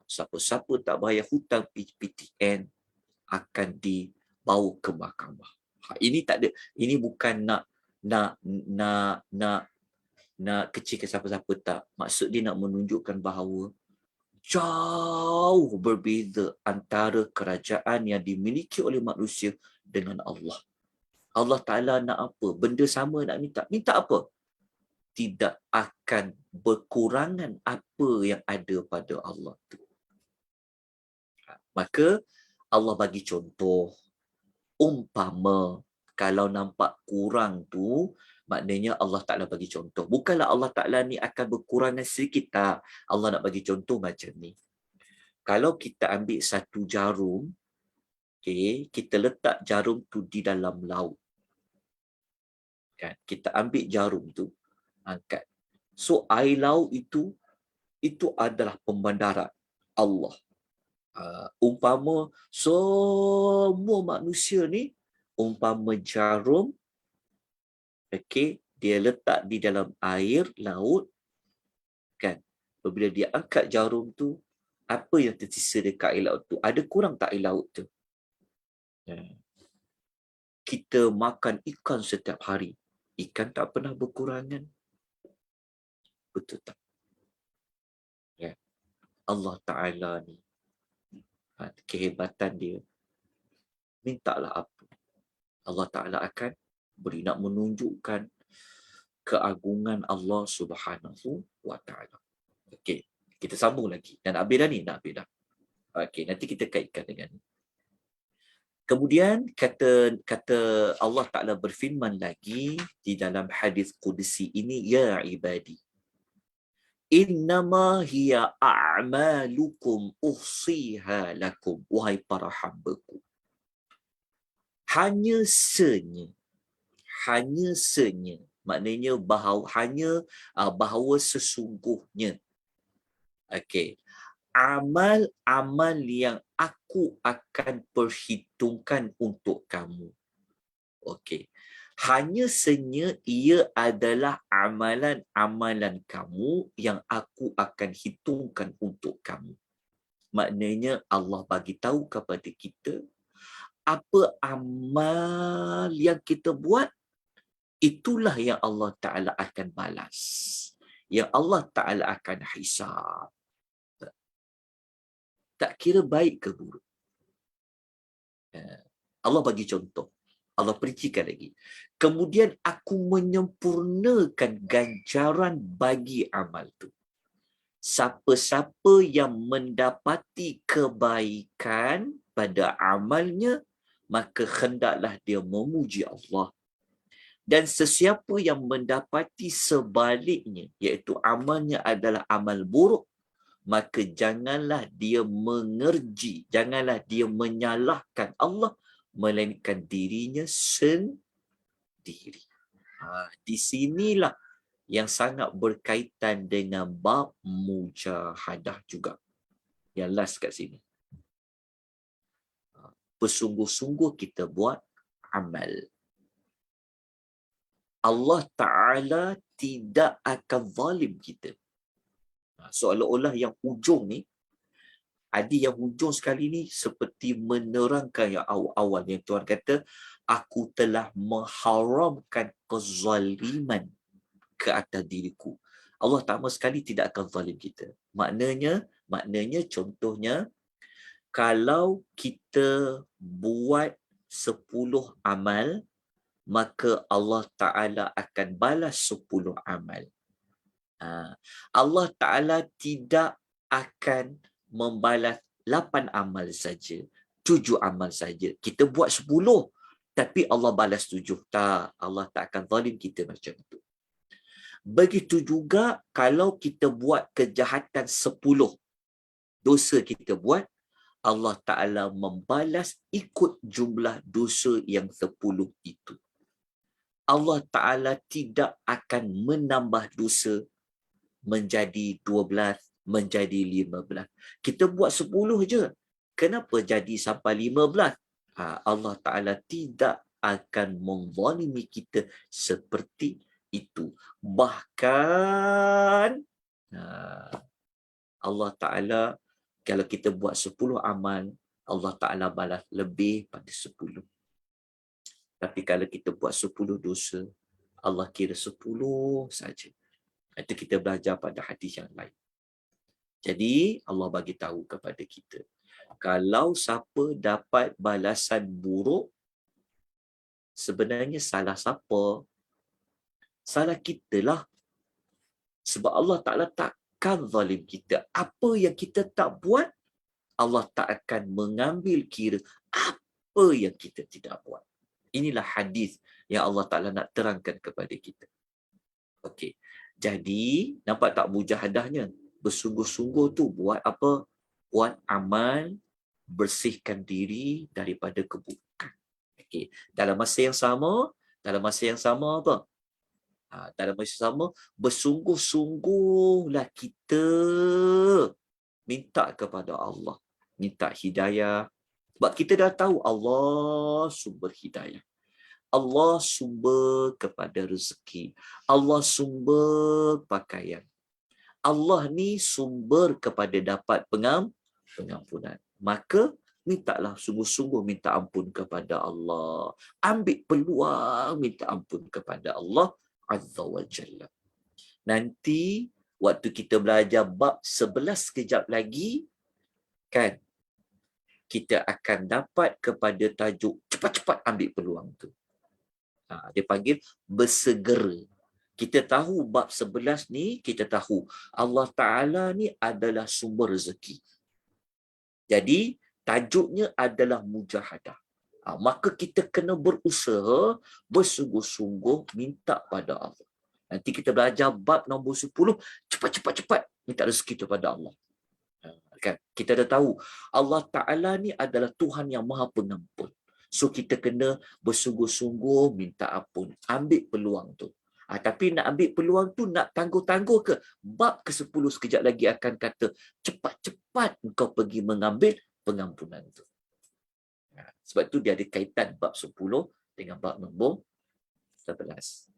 siapa-siapa tak bayar hutang PTN akan dibawa ke mahkamah. Ini tak ada, ini bukan nak kecilkan siapa-siapa, tak. Maksud dia nak menunjukkan bahawa jauh berbeza antara kerajaan yang dimiliki oleh manusia dengan Allah. Allah Ta'ala nak apa? Benda sama nak minta. Minta apa? Tidak akan berkurangan apa yang ada pada Allah tu. Maka Allah bagi contoh. Umpama kalau nampak kurang tu, maknanya Allah Ta'ala bagi contoh. Bukanlah Allah Ta'ala ni akan berkurangan sedikit, tak. Allah nak bagi contoh macam ni. Kalau kita ambil satu jarum, okey, kita letak jarum tu di dalam laut. Kan? Kita ambil jarum tu, angkat. So air laut itu adalah pembandaran Allah. Umpama semua manusia ni umpama jarum, okey, dia letak di dalam air laut, kan? Apabila dia angkat jarum tu, apa yang tersisa dekat air laut tu? Ada kurang tak air laut tu? Kita makan ikan setiap hari. Ikan tak pernah berkurangan. Betul tak? Ya. Allah Ta'ala ni, kehebatan dia, mintalah apa. Allah Ta'ala akan beri, nak menunjukkan keagungan Allah Subhanahu wa Ta'ala. Okey, kita sambung lagi. Dan habis dah ni, nak habis dah. Okey, nanti kita kaitkan dengan ni. Kemudian kata Allah Ta'ala berfirman lagi di dalam hadis qudsi ini, ya ibadi, innama hiya a'malukum uhsiha lakum, wahai para hambaku, hanya senya, maknanya bahawa sesungguhnya, okey, amal-amal yang aku akan perhitungkan untuk kamu. Okey. Hanya senya ia adalah amalan-amalan kamu yang aku akan hitungkan untuk kamu. Maknanya Allah bagi tahu kepada kita apa amal yang kita buat, itulah yang Allah Ta'ala akan balas. Yang Allah Ta'ala akan hisab. Tak kira baik ke buruk. Allah bagi contoh. Allah perincikan lagi. Kemudian aku menyempurnakan ganjaran bagi amal tu. Siapa-siapa yang mendapati kebaikan pada amalnya, maka hendaklah dia memuji Allah. Dan sesiapa yang mendapati sebaliknya, iaitu amalnya adalah amal buruk, maka janganlah dia mengerji, janganlah dia menyalahkan Allah, melainkan dirinya sendiri. Di sinilah yang sangat berkaitan dengan bab mujahadah juga. Yang last kat sini. Bersungguh-sungguh kita buat amal. Allah Ta'ala tidak akan zalim kita. Seolah-olah yang hujung ni, ada yang hujung sekali ni seperti menerangkan yang awal-awal yang Tuhan kata, aku telah mengharamkan kezaliman ke atas diriku. Allah sama sekali tidak akan zalim kita. Maknanya contohnya, kalau kita buat 10 amal, maka Allah Ta'ala akan balas 10 amal. Allah Ta'ala tidak akan membalas 8 amal saja, 7 amal saja. Kita buat 10, tapi Allah balas 7. Tak, Allah tak akan zalim kita macam itu. Begitu juga kalau kita buat kejahatan 10, dosa kita buat, Allah Ta'ala membalas ikut jumlah dosa yang 10 itu. Allah Ta'ala tidak akan menambah dosa menjadi 12, menjadi 15. Kita buat 10 je. Kenapa jadi sampai 15? Allah Ta'ala tidak akan menzalimi kita seperti itu. Bahkan Allah Ta'ala, kalau kita buat 10 amal, Allah Ta'ala balas lebih pada 10. Tapi kalau kita buat 10 dosa, Allah kira 10 saja. Itu kita belajar pada hadis yang lain. Jadi Allah bagi tahu kepada kita, kalau siapa dapat balasan buruk, sebenarnya salah siapa? Salah kita lah. Sebab Allah Ta'ala takkan zalim kita. Apa yang kita tak buat, Allah tak akan mengambil kira apa yang kita tidak buat. Inilah hadis yang Allah Ta'ala nak terangkan kepada kita. Okey. Jadi, nampak tak mujahadahnya? Bersungguh-sungguh tu buat apa? Buat amal bersihkan diri daripada keburukan. Okey, dalam masa yang sama apa? Dalam masa yang sama, bersungguh-sungguhlah kita minta kepada Allah, minta hidayah. Sebab kita dah tahu Allah sumber hidayah. Allah sumber kepada rezeki. Allah sumber pakaian. Allah ni sumber kepada dapat pengampunan. Maka mintalah sungguh-sungguh minta ampun kepada Allah. Ambil peluang minta ampun kepada Allah Azza wa Jalla. Nanti waktu kita belajar bab 11 sekejap lagi, kan, kita akan dapat kepada tajuk cepat-cepat ambil peluang tu. Dia panggil bersegera. Kita tahu bab 11 ni, kita tahu Allah Ta'ala ni adalah sumber rezeki. Jadi, tajuknya adalah mujahadah. Maka kita kena berusaha, bersungguh-sungguh minta pada Allah. Nanti kita belajar bab nombor 10, cepat-cepat minta rezeki kepada Allah. Kan? Kita dah tahu, Allah Ta'ala ni adalah Tuhan yang maha pengampun. So, kita kena bersungguh-sungguh minta ampun. Ambil peluang tu. Tapi nak ambil peluang tu, nak tangguh-tangguh ke? Bab ke-10 sekejap lagi akan kata, cepat-cepat engkau pergi mengambil pengampunan tu. Sebab tu dia ada kaitan bab 10 dengan bab nombor 11.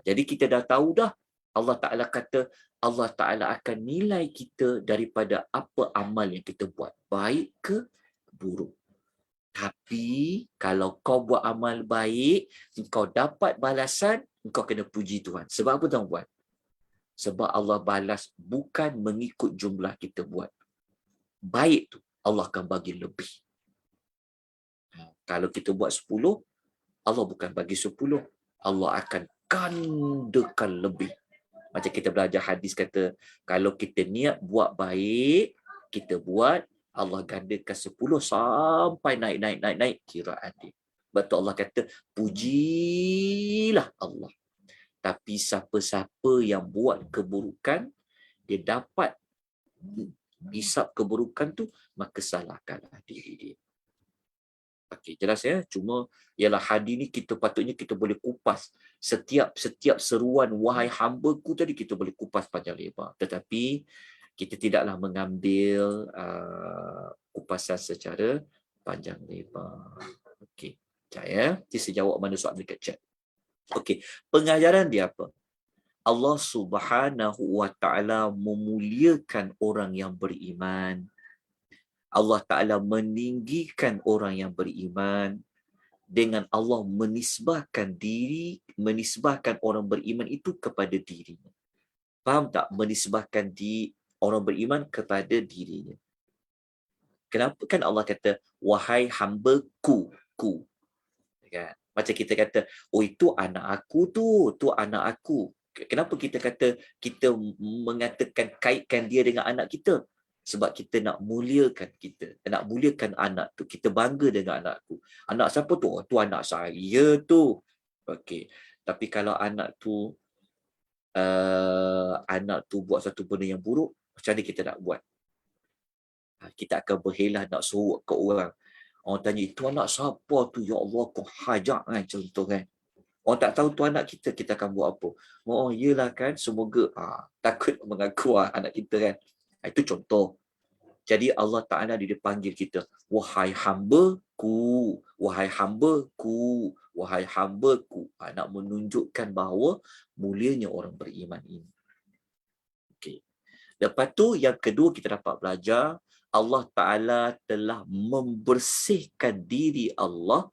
Jadi kita dah tahu dah, Allah Ta'ala kata, Allah Ta'ala akan nilai kita daripada apa amal yang kita buat. Baik ke buruk. Tapi kalau kau buat amal baik, kau dapat balasan, kau kena puji Tuhan. Sebab apa tuan-tuan? Sebab Allah balas bukan mengikut jumlah kita buat. Baik tu, Allah akan bagi lebih. Kalau kita buat 10, Allah bukan bagi 10. Allah akan gandakan lebih. Macam kita belajar hadis kata, kalau kita niat buat baik, kita buat, Allah gandakan 10 sampai naik kiraan dia. Betul Allah kata, pujilah Allah. Tapi siapa-siapa yang buat keburukan, dia dapat hisap keburukan tu, maka salahkanlah diri dia. Okey, jelas ya. Cuma ialah hadis ni patutnya kita boleh kupas setiap seruan wahai hamba-Ku tadi, kita boleh kupas panjang lebar. Tetapi kita tidaklah mengambil kupasan secara panjang lebar. Okey, sekejap ya. Nanti saya jawab mana soalan dekat chat. Okey, pengajaran dia apa? Allah Subhanahu wa Ta'ala memuliakan orang yang beriman. Allah Ta'ala meninggikan orang yang beriman dengan Allah menisbahkan orang beriman itu kepada dirinya. Faham tak? Menisbahkan orang beriman kepada dirinya. Kenapa kan Allah kata, wahai hamba-Ku, kan? Macam kita kata, oh itu anak aku tu anak aku. Kenapa kita kata, kita mengatakan kaitkan dia dengan anak kita? Sebab kita nak muliakan anak tu. Kita bangga dengan anak tu. Anak siapa tu? Oh, tu anak saya tu. Okey. Tapi kalau anak tu buat satu benda yang buruk, macam mana kita nak buat? Kita akan berhelah nak sorok ke orang. Orang tanya, itu anak siapa tu? Ya Allah, kau hajar kan, contoh kan. Orang tak tahu tu anak kita, kita akan buat apa? Oh, yelah kan, semoga takut mengaku anak kita kan. Itu contoh. Jadi Allah Ta'ala dia panggil kita, wahai hamba-Ku, wahai hamba-Ku, wahai hamba-Ku. Nak menunjukkan bahawa mulianya orang beriman ini. Okey. Lepas tu yang kedua kita dapat belajar, Allah Ta'ala telah membersihkan diri Allah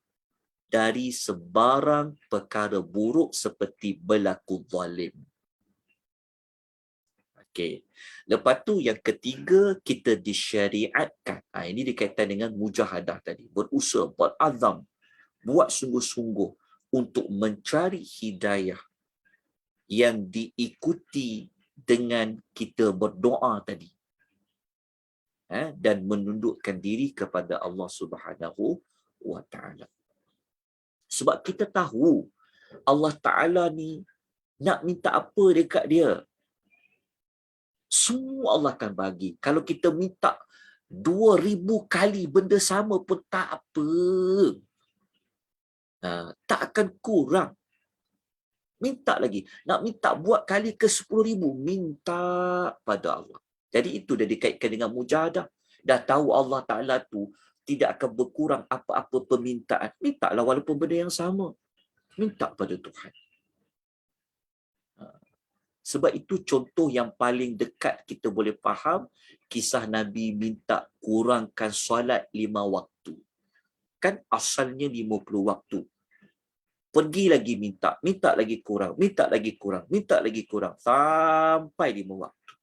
dari sebarang perkara buruk seperti berlaku zalim. Okey. Lepas tu yang ketiga, kita disyariatkan. Ini dikaitan dengan mujahadah tadi. Berusaha, berazam, buat sungguh-sungguh untuk mencari hidayah yang diikuti dengan kita berdoa tadi. Dan menundukkan diri kepada Allah Subhanahu wa Ta'ala. Sebab kita tahu Allah Ta'ala ni nak minta apa dekat dia, semua Allah akan bagi. Kalau kita minta 2,000 kali benda sama pun tak apa. Tak akan kurang. Minta lagi. Nak minta buat kali ke 10,000. Minta pada Allah. Jadi itu dah dikaitkan dengan mujahadah. Dah tahu Allah Ta'ala tu tidak akan berkurang apa-apa permintaan. Mintalah walaupun benda yang sama. Minta pada Tuhan. Sebab itu contoh yang paling dekat kita boleh faham, kisah Nabi minta kurangkan solat 5 waktu. Kan asalnya 50 waktu. Pergi lagi minta lagi kurang, minta lagi kurang, minta lagi kurang, sampai 5 waktu.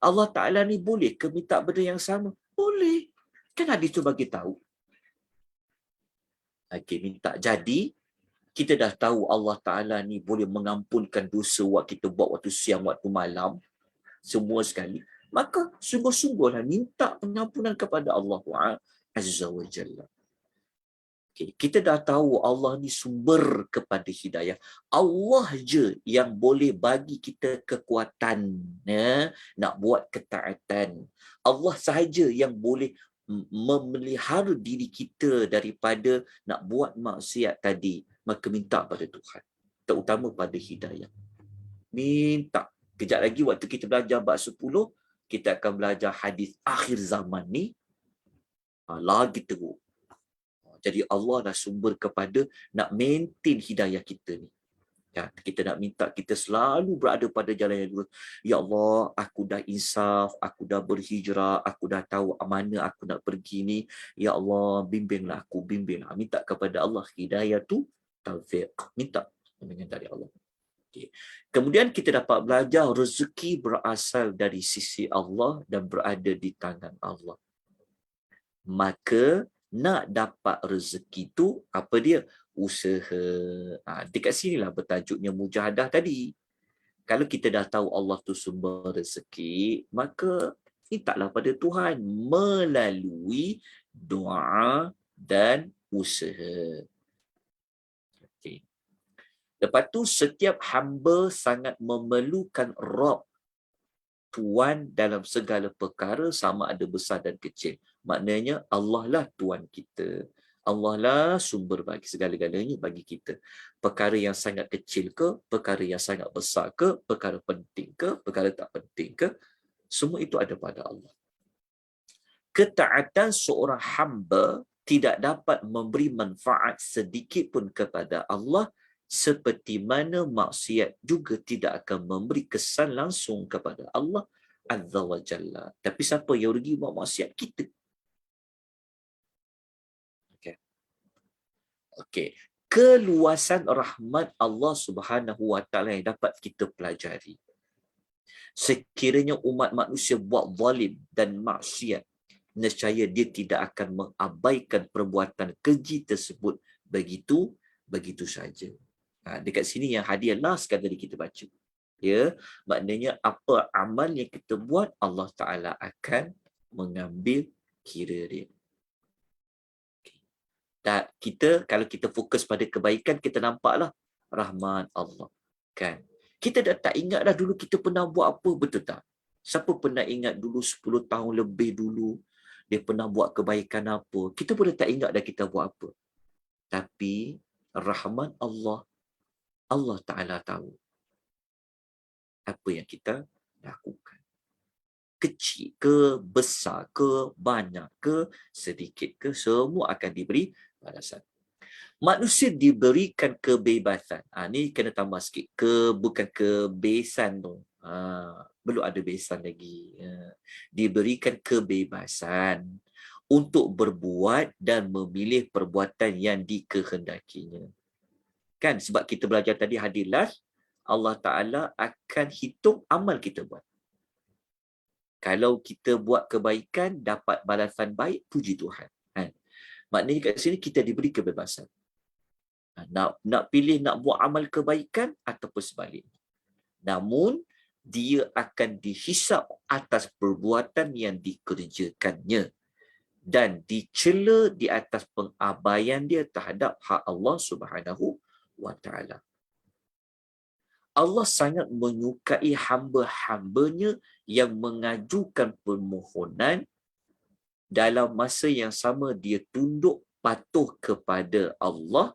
Allah Ta'ala ni boleh ke minta benda yang sama? Boleh. Kan hadis tu bagi tahu. Okey, minta. Jadi, kita dah tahu Allah Ta'ala ni boleh mengampunkan dosa kita buat waktu siang, waktu malam, semua sekali. Maka sungguh-sungguhlah minta pengampunan kepada Allah Azza wa Jalla. Okay. Kita dah tahu Allah ni sumber kepada hidayah. Allah je yang boleh bagi kita kekuatan nak buat ketaatan. Allah sahaja yang boleh memelihara diri kita daripada nak buat maksiat tadi. Maka minta pada Tuhan. Terutama pada hidayah. Minta. Kejap lagi waktu kita belajar bab 10, kita akan belajar hadis akhir zaman ni. Lagi teruk. Jadi Allah dah sumber kepada nak maintain hidayah kita ni. Ya, kita nak minta kita selalu berada pada jalan yang lurus. Ya Allah, aku dah insaf, aku dah berhijrah, aku dah tahu mana aku nak pergi ni. Ya Allah, bimbinglah aku, bimbinglah. Minta kepada Allah hidayah tu taufiq. Minta bimbingan dari Allah. Okay. Kemudian kita dapat belajar rezeki berasal dari sisi Allah dan berada di tangan Allah. Maka nak dapat rezeki tu apa dia? Usaha. Dekat sinilah bertajuknya mujahadah tadi. Kalau kita dah tahu Allah tu sumber rezeki, maka mintalah pada Tuhan melalui doa dan usaha. Okay. Lepas tu setiap hamba sangat memerlukan Rabb, Tuan dalam segala perkara, sama ada besar dan kecil. Maknanya Allah lah Tuan kita. Allah lah sumber bagi segala-galanya bagi kita. Perkara yang sangat kecil ke, perkara yang sangat besar ke, perkara penting ke, perkara tak penting ke, semua itu ada pada Allah. Ketaatan seorang hamba tidak dapat memberi manfaat sedikit pun kepada Allah, seperti mana maksiat juga tidak akan memberi kesan langsung kepada Allah Azza wa Jalla. Tapi siapa yang rugi buat maksiat? Kita. Okey. Keluasan rahmat Allah Subhanahu wa Ta'ala yang dapat kita pelajari. Sekiranya umat manusia buat zalim dan maksiat, nescaya dia tidak akan mengabaikan perbuatan keji tersebut begitu saja. Dekat sini yang hadiah last sekali kita baca. Ya, maknanya apa amal yang kita buat, Allah Ta'ala akan mengambil kira dia. Dan kita, kalau kita fokus pada kebaikan, kita nampaklah rahmat Allah. Kan? Kita dah tak ingat dah dulu kita pernah buat apa, betul tak? Siapa pernah ingat dulu 10 tahun lebih dulu, dia pernah buat kebaikan apa? Kita pun dah tak ingat dah kita buat apa. Tapi rahmat Allah, Allah Ta'ala tahu apa yang kita lakukan. Kecil ke, besar ke, banyak ke, sedikit ke, semua akan diberi balasan. Manusia diberikan kebebasan. Ni kena tambah sikit. Bukan kebebasan tu. Belum ada besan lagi. Diberikan kebebasan untuk berbuat dan memilih perbuatan yang dikehendakinya. Kan? Sebab kita belajar tadi hadis last, Allah Ta'ala akan hitung amal kita buat. Kalau kita buat kebaikan, dapat balasan baik, puji Tuhan. Maknanya kat sini kita diberi kebebasan. Nak pilih nak buat amal kebaikan ataupun sebaliknya. Namun, dia akan dihisap atas perbuatan yang dikerjakannya dan dicela di atas pengabaian dia terhadap hak Allah Subhanahu wa Ta'ala. Allah sangat menyukai hamba-hambanya yang mengajukan permohonan dalam masa yang sama dia tunduk patuh kepada Allah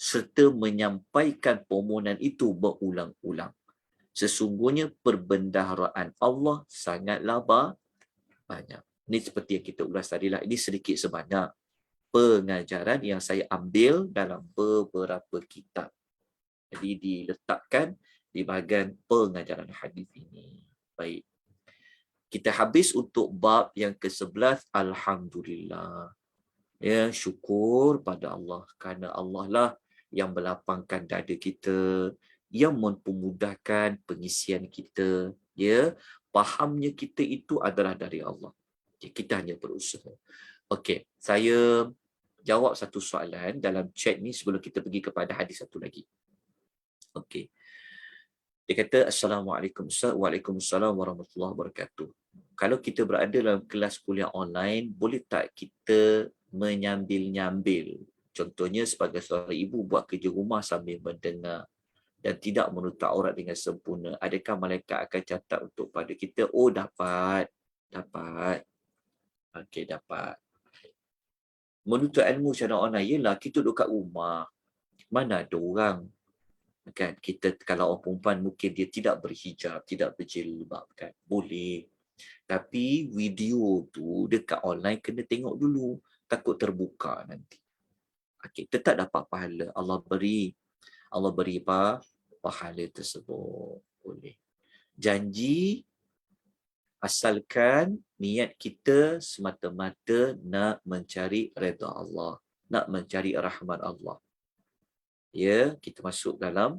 serta menyampaikan permohonan itu berulang-ulang. Sesungguhnya perbendaharaan Allah sangatlah banyak. Ini seperti yang kita ulas tadi lah. Ini sedikit sebanyak pengajaran yang saya ambil dalam beberapa kitab. Jadi diletakkan di bahagian pengajaran hadis ini. Baik. Kita habis untuk bab yang ke-11. Alhamdulillah. Ya, syukur pada Allah. Kerana Allah lah yang melapangkan dada kita, yang mempermudahkan pengisian kita. Ya, fahamnya kita itu adalah dari Allah. Kita hanya berusaha. Okey, saya jawab satu soalan dalam chat ni sebelum kita pergi kepada hadis satu lagi. Okey. Dia kata, Assalamualaikum Ustaz. Waalaikumsalam warahmatullahi wabarakatuh. Kalau kita berada dalam kelas kuliah online, boleh tak kita menyambil-nyambil? Contohnya sebagai seorang ibu buat kerja rumah sambil mendengar dan tidak menutup aurat dengan sempurna. Adakah malaikat akan catat untuk pada kita? Oh, dapat. Dapat. Okey, dapat. Menuntut ilmu secara online, yelah kita duduk kat rumah. Mana ada orang? Kan kita kalau orang perempuan mungkin dia tidak berhijab, tidak berjilbab kan. Boleh. Tapi video tu dekat online kena tengok dulu. Takut terbuka nanti. Okey, tetap dapat pahala. Allah beri apa? Pahala tersebut. Boleh. Janji asalkan niat kita semata-mata nak mencari redha Allah, nak mencari rahmat Allah. Ya, kita masuk dalam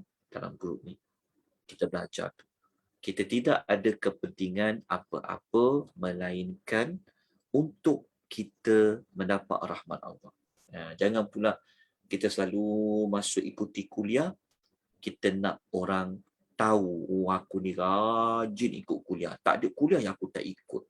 grup ni. Kita belajar tu. Kita tidak ada kepentingan apa-apa melainkan untuk kita mendapat rahmat Allah. Jangan pula kita selalu masuk ikuti kuliah, kita nak orang tahu, oh aku ni rajin ikut kuliah. Tak ada kuliah yang aku tak ikut.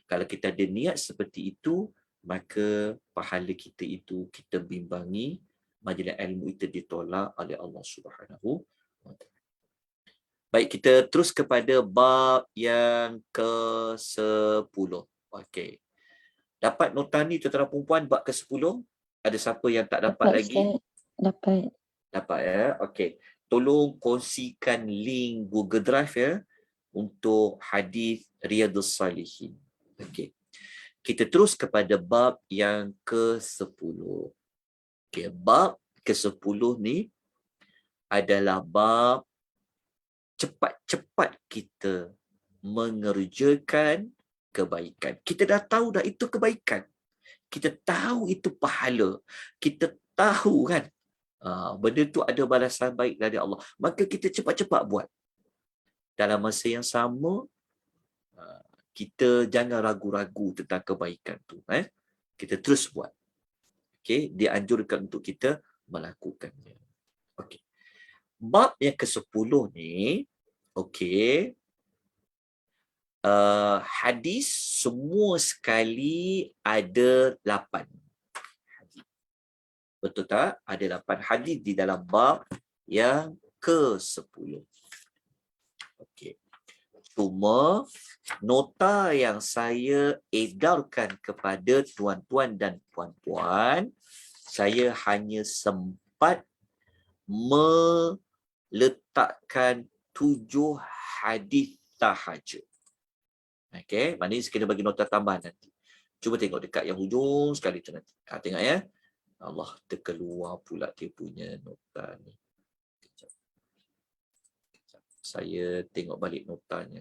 Kalau kita ada niat seperti itu, maka pahala kita itu kita bimbangi, majlis ilmu itu ditolak oleh Allah Subhanahu wa Ta'ala. Baik, kita terus kepada bab yang ke-10. Okey. Dapat nota ni tuan-tuan perempuan bab ke-10? Ada siapa yang tak dapat lagi? Ustaz. Dapat. Dapat ya. Okey. Tolong kongsikan link Google Drive ya untuk hadis Riyadhus Salihin. Okey. Kita terus kepada bab yang ke-10. Okay, bab ke-10 ni adalah bab cepat-cepat kita mengerjakan kebaikan. Kita dah tahu dah itu kebaikan. Kita tahu itu pahala. Kita tahu kan benda tu ada balasan baik dari Allah. Maka kita cepat-cepat buat. Dalam masa yang sama, kita jangan ragu-ragu tentang kebaikan tu. Kita terus buat. Okay, dianjurkan untuk kita melakukannya. Okay. Bab yang ke-10 ni, okay, hadis semua sekali ada 8. Betul tak? Ada 8 hadis di dalam bab yang ke-10. Okay. Cuma nota yang saya edarkan kepada tuan-tuan dan puan-puan, saya hanya sempat meletakkan 7 hadis sahaja. Okey, maknanya kena bagi nota tambahan nanti. Cuba tengok dekat yang hujung sekali tu nanti. Tengok ya. Allah, terkeluar pula dia punya nota ni. Saya tengok balik notanya.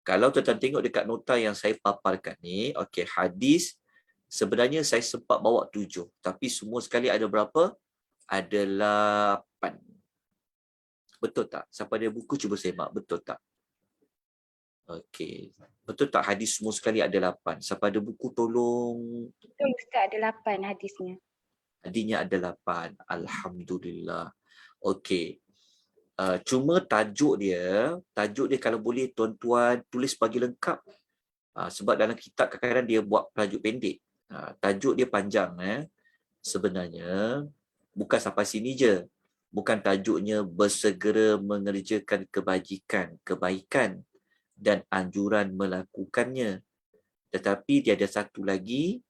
Kalau tuan-tuan tengok dekat nota yang saya paparkan ni, okey, hadis sebenarnya saya sempat bawa 7, tapi semua sekali ada berapa? Ada 8. Betul tak? Siapa ada buku cuba semak, betul tak? Okey. Betul tak hadis semua sekali ada 8? Siapa ada buku tolong. Betul Ustaz, ada 8 hadisnya. Hadisnya ada 8. Alhamdulillah. Okey. Cuma tajuk dia kalau boleh tuan-tuan tulis bagi lengkap. Sebab dalam kitab kadang-kadang dia buat tajuk pendek. Tajuk dia panjang. Sebenarnya bukan sampai sini je. Bukan tajuknya bersegera mengerjakan kebaikan dan anjuran melakukannya. Tetapi dia ada satu lagi,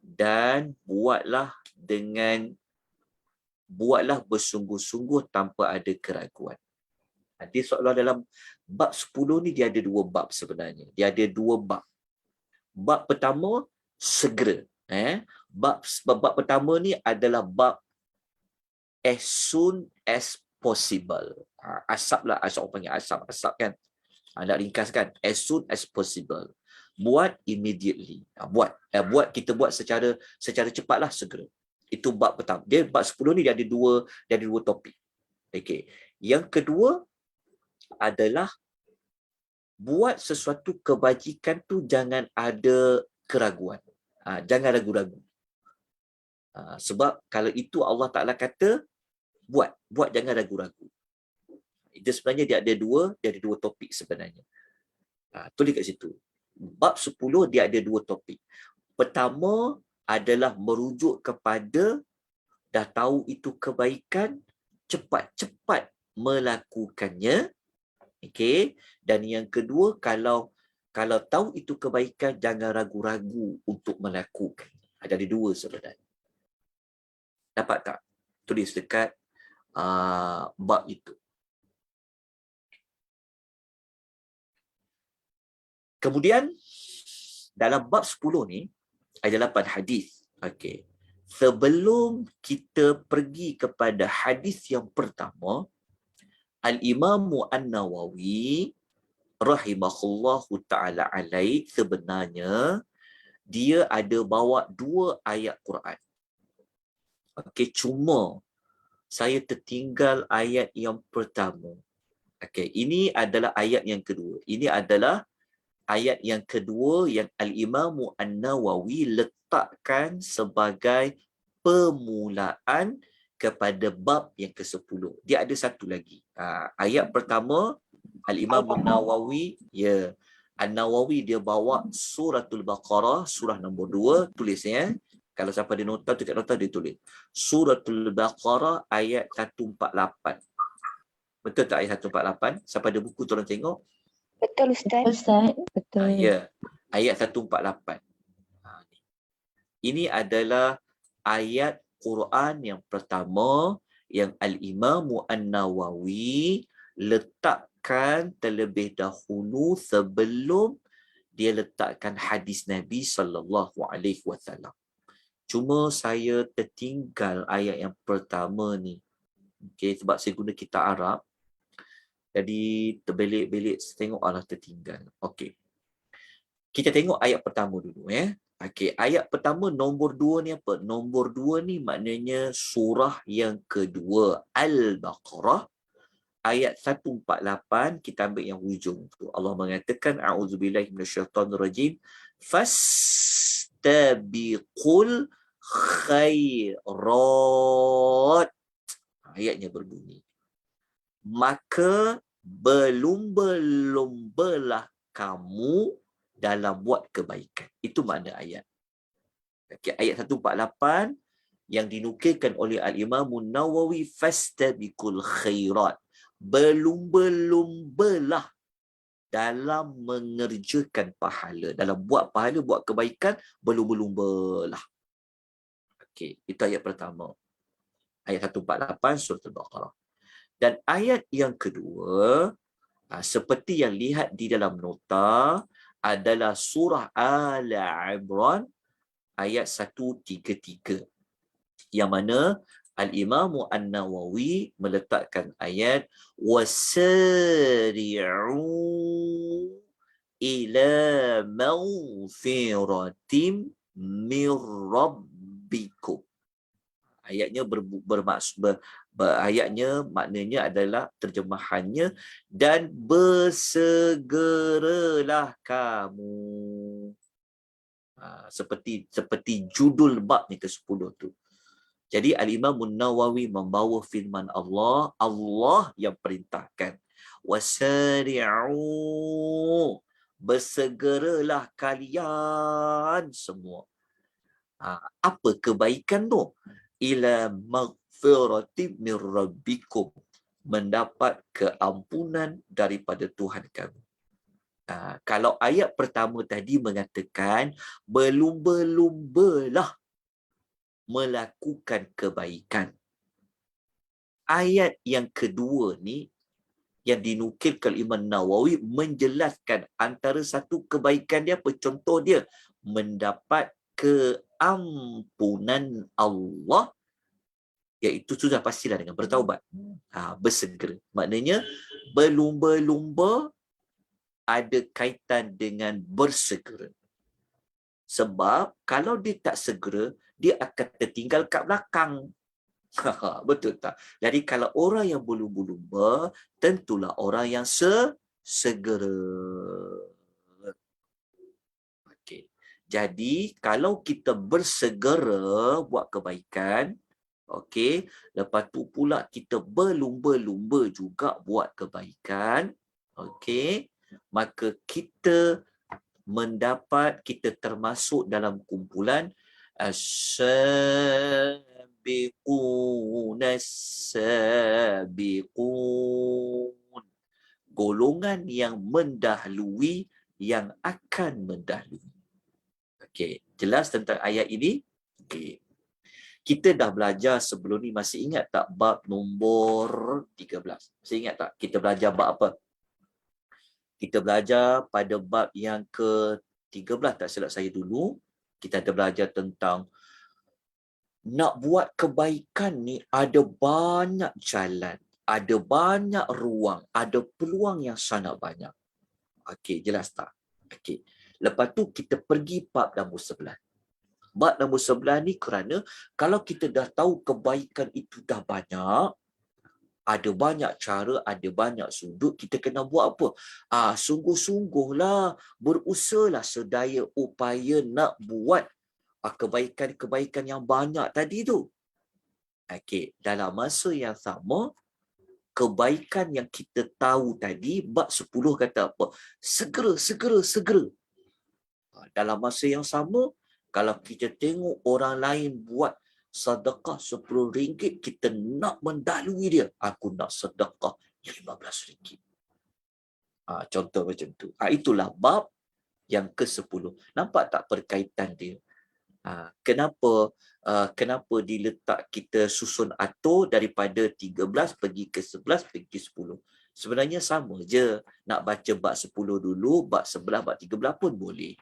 dan buatlah bersungguh-sungguh tanpa ada keraguan. Nanti soalan dalam bab 10 ni dia ada dua bab sebenarnya. Dia ada dua bab. Bab pertama segera. Bab pertama ni adalah bab as soon as possible. Asap orang panggil asap kan. Nak ringkaskan, as soon as possible. Buat immediately. Kita buat secara cepatlah, segera. Itu bab pertama. Dia bab 10 ni dia ada dua topik. Okey. Yang kedua adalah buat sesuatu kebajikan tu jangan ada keraguan. Jangan ragu-ragu. Sebab kalau itu Allah Ta'ala kata, buat jangan ragu-ragu. Itu sebenarnya dia ada dua topik sebenarnya. Tulis kat situ. Bab 10 dia ada dua topik. Pertama adalah merujuk kepada dah tahu itu kebaikan, cepat-cepat melakukannya. Okey. Dan yang kedua, kalau tahu itu kebaikan, jangan ragu-ragu untuk melakukan. Ada dua sebenarnya. Dapat tak? Tulis dekat bab itu. Kemudian dalam bab 10 ni ada 8 hadis. Okey. Sebelum kita pergi kepada hadis yang pertama, Al-Imam An-Nawawi rahimahullahu ta'ala alaih sebenarnya dia ada bawa 2 ayat Quran. Okey, cuma saya tertinggal ayat yang pertama. Okey, ini adalah ayat yang kedua. Ini adalah ayat yang kedua yang Al-Imam An-Nawawi letakkan sebagai permulaan kepada bab yang ke-10. Dia ada satu lagi. Ayat pertama, Al-Imam An-Nawawi, An-Nawawi dia bawa suratul Baqarah, surah nombor 2, tulis ya. Kalau siapa ada nota, dekat nota dia tulis. Suratul Baqarah ayat 148. Betul tak ayat 148? Siapa ada buku tolong tengok. Betul Ustaz. Ustaz, betul. Ya, ayat 148. Ini adalah ayat Quran yang pertama yang Al-Imam An-Nawawi letakkan terlebih dahulu sebelum dia letakkan hadis Nabi SAW. Cuma saya tertinggal ayat yang pertama ni. Okay, sebab saya guna kitab Arab. Jadi terbelik-belik tengoklah tertinggal. Okey. Kita tengok ayat pertama dulu Okey, ayat pertama nombor 2 ni apa? Nombor 2 ni maknanya surah yang kedua, Al-Baqarah ayat 148. Kita ambil yang hujung tu. Allah mengatakan a'udzubillahi minasyaitonirrajim. Fastabiqul khairat. Ayatnya berbunyi, maka berlumba-lumbalah kamu dalam buat kebaikan. Itu makna ayat. Okay, ayat 148 yang dinukilkan oleh Al-Imam Nawawi, fastabiqul khairat. Berlumba-lumbalah dalam mengerjakan pahala. Dalam buat pahala, buat kebaikan, berlumba-lumbalah. Okey, itu ayat pertama. Ayat 148 surah Al-Baqarah. Dan ayat yang kedua, seperti yang lihat di dalam nota, adalah surah Al-Imran ayat 133. Yang mana Al-Imam An-Nawawi meletakkan ayat wasari'u ila maghfiratim mir rabbikum. Ayatnya ayatnya maknanya adalah terjemahannya, dan bersegeralah kamu. Seperti judul bab ni ke-10 tu. Jadi Al-Imam Nawawi membawa firman Allah, Allah yang perintahkan. Wasari'u, bersegeralah kalian semua. Apa kebaikan tu? Ila maghfiratin min rabbikum, mendapat keampunan daripada Tuhan kamu. Kalau ayat pertama tadi mengatakan berlumba-lumbalah melakukan kebaikan. Ayat yang kedua ni yang dinukilkan Imam Nawawi menjelaskan antara satu kebaikan dia apa? Contoh dia mendapat keampunan Allah, iaitu sudah pastilah dengan bertaubat. Bersegera. Maknanya berlumba-lumba ada kaitan dengan bersegera. Sebab kalau dia tak segera, dia akan tertinggal kat belakang. Betul tak? Jadi kalau orang yang berlumba-lumba, tentulah orang yang segera. Okey. Jadi kalau kita bersegera buat kebaikan, okey, lepas tu pula kita berlumba-lumba juga buat kebaikan, okey, maka kita termasuk dalam kumpulan as-sabiqun as-sabiqun, golongan yang mendahului yang akan mendahului. Okey, jelas tentang ayat ini? Okey. Kita dah belajar sebelum ni, masih ingat tak bab nombor 13? Masih ingat tak kita belajar bab apa? Kita belajar pada bab yang ke-13, tak silap saya dulu. Kita ada belajar tentang nak buat kebaikan ni ada banyak jalan, ada banyak ruang, ada peluang yang sangat banyak. Okey, jelas tak? Okey. Lepas tu kita pergi bab nombor 11. Bab nombor 11 ni kerana kalau kita dah tahu kebaikan itu dah banyak, ada banyak cara, ada banyak sudut, kita kena buat apa? Sungguh-sungguhlah, berusahalah sedaya upaya nak buat kebaikan-kebaikan yang banyak tadi tu. Okey, dalam masa yang sama, kebaikan yang kita tahu tadi, bab 10 kata apa? Segera, segera, segera. Dalam masa yang sama, kalau kita tengok orang lain buat sedekah RM10, kita nak mendahului dia. Aku nak sedekah RM15. Contoh macam tu. Itulah bab yang ke-10. Nampak tak perkaitan dia? Kenapa diletak kita susun atur daripada 13 pergi ke 11 pergi ke 10? Sebenarnya sama je. Nak baca bab 10 dulu, bab 11, bab 13 pun boleh.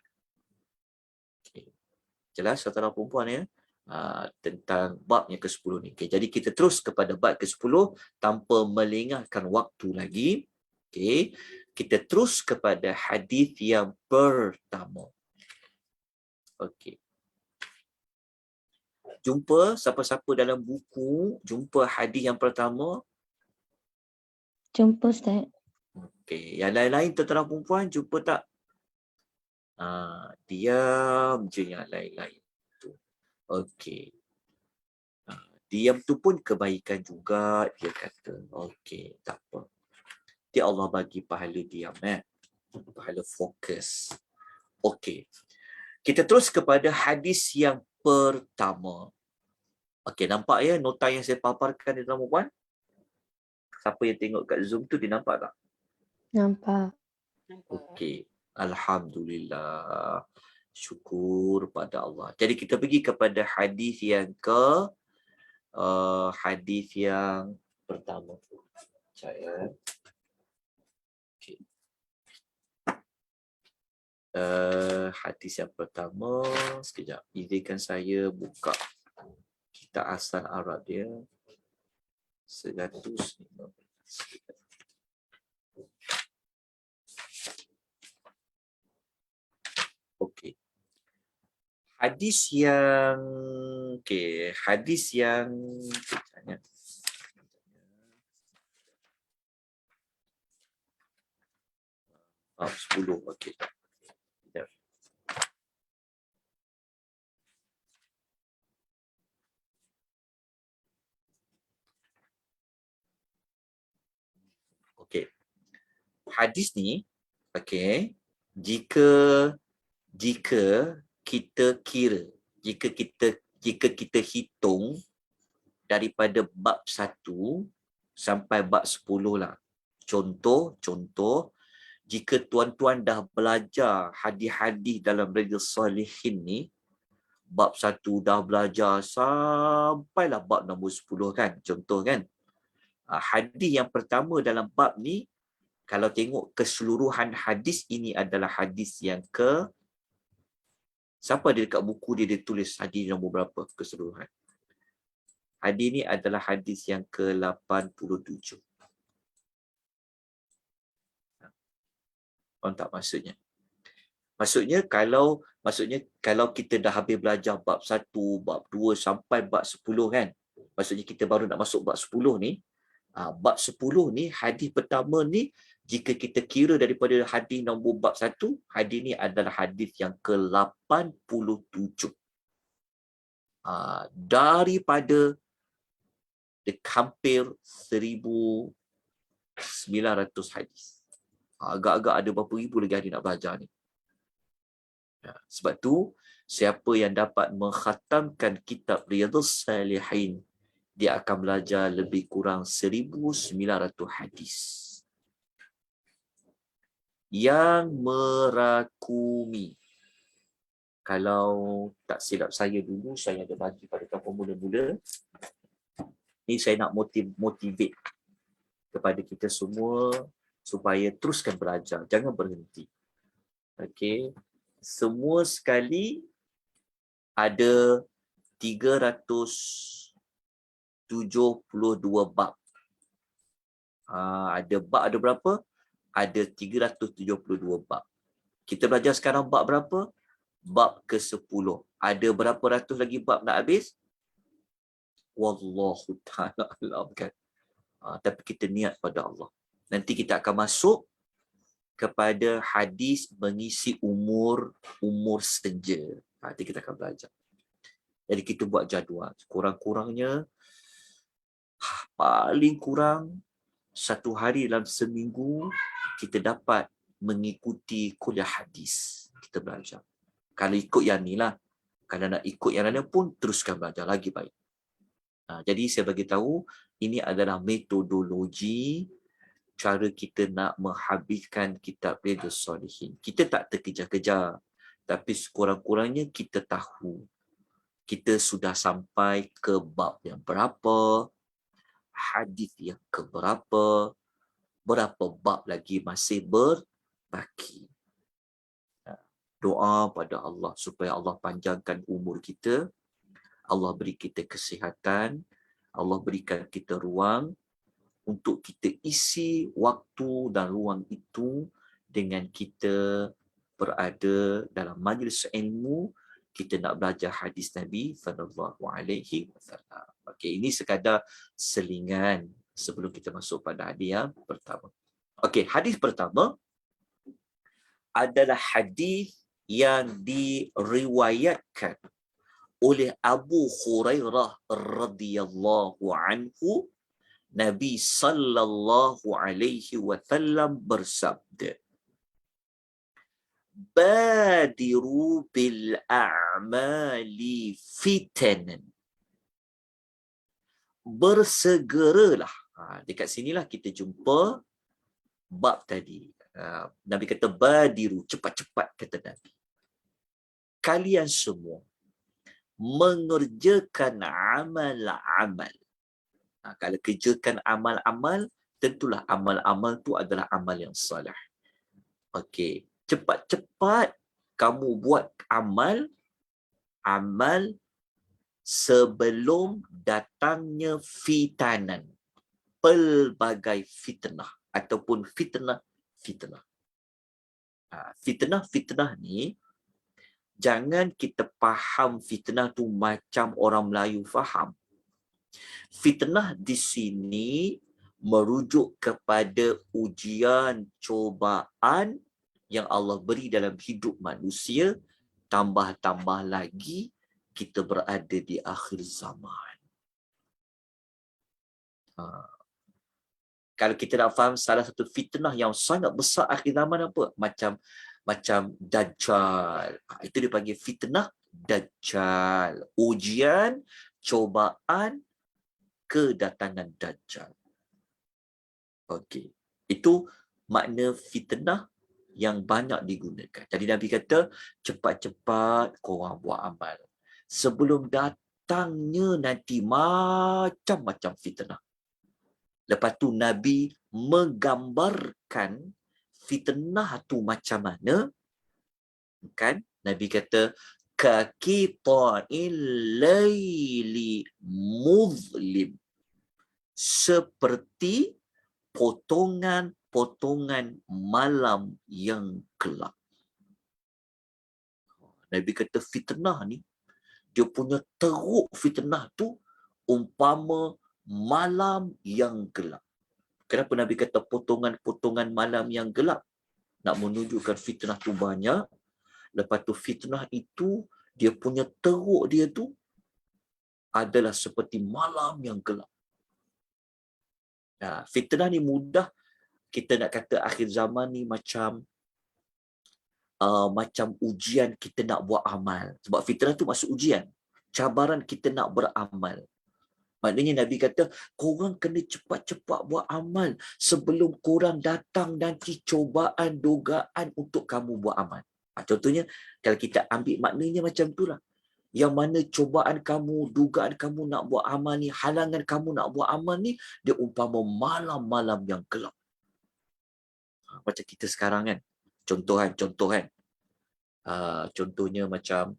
Okay. Jelas saudara perempuan ya? Tentang bab yang ke-10 ni. Okay, jadi kita terus kepada bab ke-10 tanpa melengahkan waktu lagi. Okay. Kita terus kepada hadis yang pertama. Okey. Jumpa siapa-siapa dalam buku, jumpa hadis yang pertama. Jumpa Ustaz. Okey, yang lain-lain tuan-tuan perempuan jumpa tak? Diam je yang lain-lain tu. Okey. Diam tu pun kebaikan juga, dia kata. Okey, tak apa. Dia Allah bagi pahala diam, pahala fokus. Okey. Kita terus kepada hadis yang pertama. Okey, nampak ya nota yang saya paparkan di dalam puan? Siapa yang tengok kat Zoom tu, dia nampak tak? Nampak. Okey. Alhamdulillah. Syukur pada Allah. Jadi kita pergi kepada hadis yang hadis yang pertama. Saya. Okey. Hadis yang pertama, sekejap. Izinkan saya buka kitab asal Arab dia. 115. Okey. Hadis yang tanya. Bab 10. Okey. Okey. Hadis ni, okey, jika kita kira, jika kita hitung daripada bab 1 sampai bab 10 lah. Contoh jika tuan-tuan dah belajar hadis-hadis dalam Riyadhus Shalihin ni, bab 1 dah belajar sampailah bab nombor 10 kan, contoh kan. Hadis yang pertama dalam bab ni, kalau tengok keseluruhan hadis, ini adalah hadis yang siapa ada dekat buku dia tulis hadis nombor berapa keseluruhan? Hadis ni adalah hadis yang ke-87. Faham tak maksudnya? Maksudnya kalau kita dah habis belajar bab 1, bab 2 sampai bab 10 kan. Maksudnya kita baru nak masuk bab 10 ni. Bab 10 ni, hadis pertama ni, jika kita kira daripada hadis nombor bab 1, hadis ni adalah hadis yang ke-87. Daripada hampir 1,900 hadis. Agak-agak ada berapa ribu lagi hadis nak belajar ni. Sebab tu, siapa yang dapat mengkhatamkan kitab Riyadhus Shalihin, dia akan belajar lebih kurang 1,900 hadis. Yang merakumi. Kalau tak silap saya dulu, saya ada bagi pada kawan mula-mula. Ini saya nak motivate kepada kita semua supaya teruskan belajar. Jangan berhenti. Okey. Semua sekali ada 372 bab. Ada berapa? Ada 372 bab. Kita belajar sekarang bab berapa? Bab ke-10. Ada berapa ratus lagi bab nak habis? Wallahu ta'ala alam kan. Tapi kita niat pada Allah. Nanti kita akan masuk kepada hadis mengisi umur senja. Nanti kita akan belajar. Jadi kita buat jadual. Kurang-kurangnya, paling kurang 1 hari dalam seminggu, kita dapat mengikuti kuliah hadis. Kita belajar. Kalau ikut yang ni lah. Kalau nak ikut yang lain pun, teruskan belajar lagi baik. Jadi saya bagi tahu, ini adalah metodologi cara kita nak menghabiskan kitab Riyadhus Shalihin. Kita tak terkejar-kejar, tapi sekurang-kurangnya kita tahu kita sudah sampai ke bab yang berapa, hadis yang ke berapa bab lagi masih berbaki. Doa pada Allah supaya Allah panjangkan umur kita, Allah beri kita kesihatan, Allah berikan kita ruang untuk kita isi waktu dan ruang itu dengan kita berada dalam majlis ilmu, kita nak belajar hadis Nabi sallallahu alaihi wasallam. Okey, ini sekadar selingan sebelum kita masuk pada hadis yang pertama. Okey, hadis pertama adalah hadis yang diriwayatkan oleh Abu Hurairah radhiyallahu anhu. Nabi sallallahu alaihi wasallam bersabda, "Badiru bil a'mali fitanan." Bersegeralah. Dekat sinilah kita jumpa bab tadi. Nabi kata badiru, cepat-cepat kata Nabi. Kalian semua mengerjakan amal-amal. Kalau kerjakan amal-amal, tentulah amal-amal tu adalah amal yang soleh. Okey, cepat-cepat kamu buat amal sebelum datangnya fitanan, pelbagai fitnah ataupun fitnah. Fitnah ni, jangan kita faham fitnah tu macam orang Melayu faham. Fitnah di sini merujuk kepada ujian, cobaan yang Allah beri dalam hidup manusia, tambah-tambah lagi kita berada di akhir zaman. Kalau kita nak faham salah satu fitnah yang sangat besar akhir zaman apa? Macam Dajjal. Itu dipanggil fitnah Dajjal. Ujian, cobaan, kedatangan Dajjal. Okey. Itu makna fitnah yang banyak digunakan. Jadi Nabi kata, cepat-cepat korang buat amal. Sebelum datangnya nanti macam-macam fitnah. Lepas tu Nabi menggambarkan fitnah tu macam mana. Kan? Nabi kata, kaqita'il laili muzlim. Seperti potongan-potongan malam yang gelap. Nabi kata fitnah ni, dia punya teruk fitnah tu umpama malam yang gelap. Kenapa Nabi kata potongan-potongan malam yang gelap? Nak menunjukkan fitnah tu banyak. Lepas tu fitnah itu, dia punya teruk dia tu adalah seperti malam yang gelap. Nah, fitnah ni mudah kita nak kata akhir zaman ni macam ujian kita nak buat amal. Sebab fitnah tu masuk ujian. Cabaran kita nak beramal. Maknanya Nabi kata, korang kena cepat-cepat buat amal sebelum korang datang nanti cobaan, dogaan untuk kamu buat amal. Contohnya, kalau kita ambil maknanya macam itulah. Yang mana cobaan kamu, dugaan kamu nak buat amal ni, halangan kamu nak buat amal ni, dia umpama malam-malam yang gelap. Macam kita sekarang kan. Contoh kan. Contohnya macam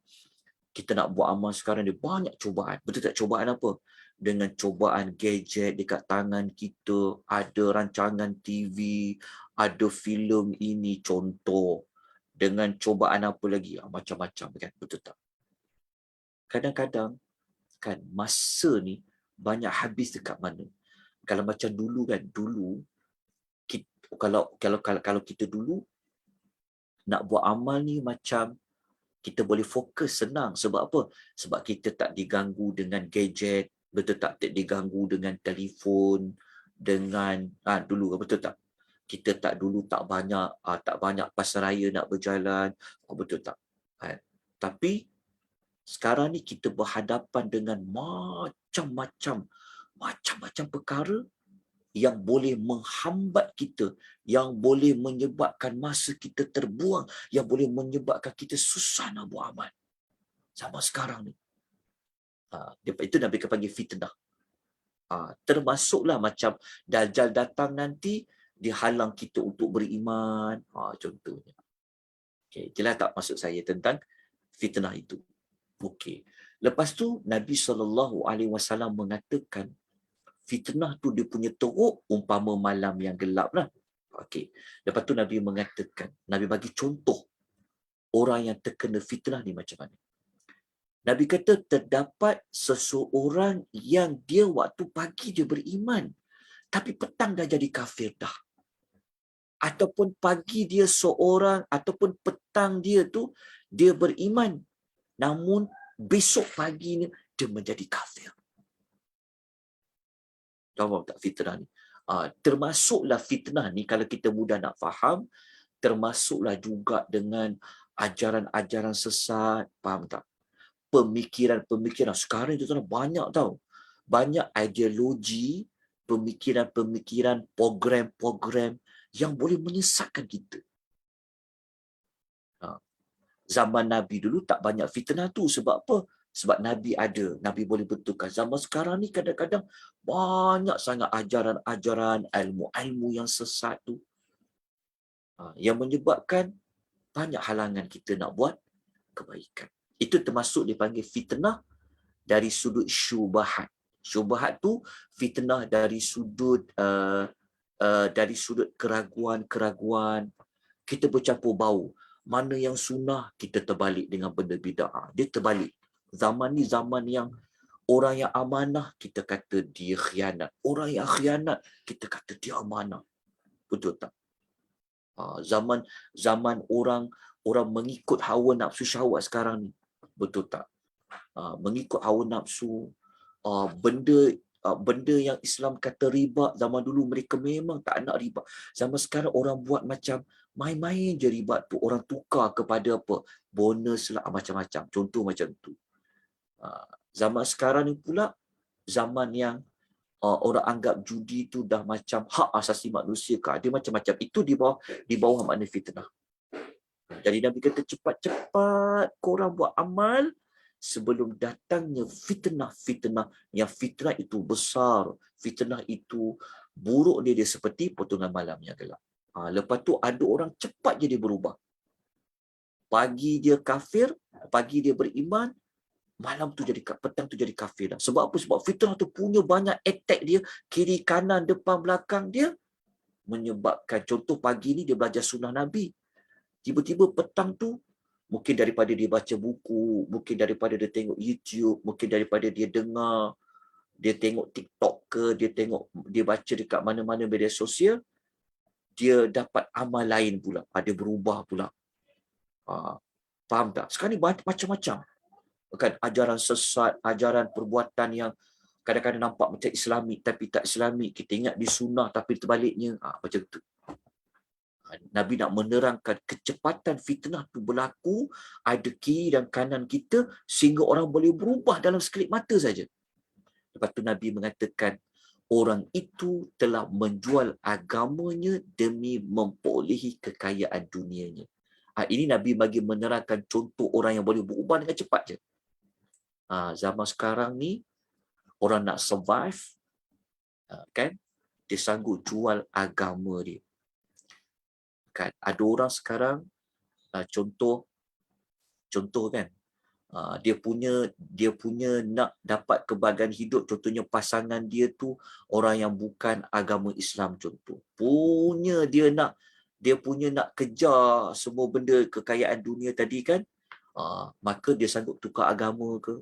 kita nak buat amal sekarang, dia banyak cobaan. Betul tak? Cobaan apa? Dengan cobaan gadget dekat tangan kita, ada rancangan TV, ada filem ini, contoh. Dengan cobaan apa lagi? Macam-macam kan? Betul tak? Kadang-kadang kan masa ni banyak habis dekat mana? Kalau macam dulu kan, kalau kita dulu nak buat amal ni macam kita boleh fokus senang. Sebab apa? Sebab kita tak diganggu dengan gadget, betul tak? Tak diganggu dengan telefon, dengan dulu, betul tak? Kita tak banyak pasaraya nak berjalan, betul tak? Tapi sekarang ni kita berhadapan dengan macam-macam perkara yang boleh menghambat kita, yang boleh menyebabkan masa kita terbuang, yang boleh menyebabkan kita susah nak buat amal. Sama sekarang ni. Itu Nabi panggil fitnah. Termasuklah macam Dajjal datang nanti, dihalang kita untuk beriman. Contohnya. Okay, jelas tak maksud saya tentang fitnah itu? Okey. Lepas tu Nabi SAW mengatakan fitnah tu dia punya teruk umpama malam yang gelap lah. Okey. Lepas tu Nabi mengatakan, Nabi bagi contoh orang yang terkena fitnah ni macam mana. Nabi kata terdapat seseorang yang dia waktu pagi dia beriman, tapi petang dah jadi kafir dah. Ataupun pagi dia seorang, ataupun petang dia tu dia beriman, namun besok pagi ni dia menjadi kafir. Tahu tak fitnah ni? Termasuklah fitnah ni, kalau kita mudah nak faham, termasuklah juga dengan ajaran-ajaran sesat. Faham tak? Pemikiran-pemikiran. Sekarang itu banyak tau. Banyak ideologi, pemikiran-pemikiran, program-program yang boleh menyesatkan kita. Zaman Nabi dulu tak banyak fitnah tu. Sebab apa? Sebab Nabi ada. Nabi boleh betulkan. Zaman sekarang ni kadang-kadang banyak sangat ajaran-ajaran, ilmu-ilmu yang sesat tu. Yang menyebabkan banyak halangan kita nak buat kebaikan. Itu termasuk dipanggil fitnah dari sudut syubhat. Syubhat tu fitnah dari sudut keraguan-keraguan. Kita bercampur bau. Mana yang sunnah, kita terbalik dengan benda bid'ah. Dia terbalik. Zaman ni zaman yang orang yang amanah, kita kata dia khianat. Orang yang khianat, kita kata dia amanah. Betul tak? Zaman orang mengikut hawa nafsu syahwat sekarang ni. Betul tak? Mengikut hawa nafsu. Benda yang Islam kata riba, zaman dulu mereka memang tak nak riba. Zaman sekarang orang buat macam main-main je riba tu. Orang tukar kepada apa? Bonus lah, macam-macam. Contoh macam tu. Zaman sekarang ni pula, zaman yang orang anggap judi tu dah macam hak asasi manusia ke. Dia macam-macam. Itu di bawah makna fitnah. Jadi Nabi kata cepat-cepat korang buat amal sebelum datangnya fitnah-fitnah. Yang fitnah itu besar, fitnah itu buruk dia seperti potongan malam yang gelap. Lepas tu ada orang cepat jadi berubah. Pagi dia kafir, pagi dia beriman, malam tu jadi petang tu jadi kafir dah. Sebab apa? Sebab fitnah tu punya banyak attack dia, kiri kanan depan belakang dia, menyebabkan contoh pagi ni dia belajar sunnah Nabi. Tiba-tiba petang tu mungkin daripada dia baca buku, mungkin daripada dia tengok YouTube, mungkin daripada dia dengar, dia tengok TikTok ke, dia baca dekat mana-mana media sosial, dia dapat amal lain pula, ada berubah pula. Faham tak? Sekarang ni macam-macam. Kan ajaran sesat, ajaran perbuatan yang kadang-kadang nampak macam Islami tapi tak Islami. Kita ingat di sunnah tapi terbaliknya. Macam tu. Nabi nak menerangkan kecepatan fitnah tu berlaku, ada kiri dan kanan kita sehingga orang boleh berubah dalam sekelip mata saja. Lepas tu Nabi mengatakan orang itu telah menjual agamanya demi memperolehi kekayaan dunianya. Ini Nabi bagi menerangkan contoh orang yang boleh berubah dengan cepat je. Zaman sekarang ni orang nak survive, kan, dia sanggup jual agama dia. Kan ada orang sekarang contoh kan, dia punya nak dapat kebahagiaan hidup, contohnya pasangan dia tu orang yang bukan agama Islam contoh. Dia punya nak kejar semua benda kekayaan dunia tadi kan, maka dia sanggup tukar agama ke?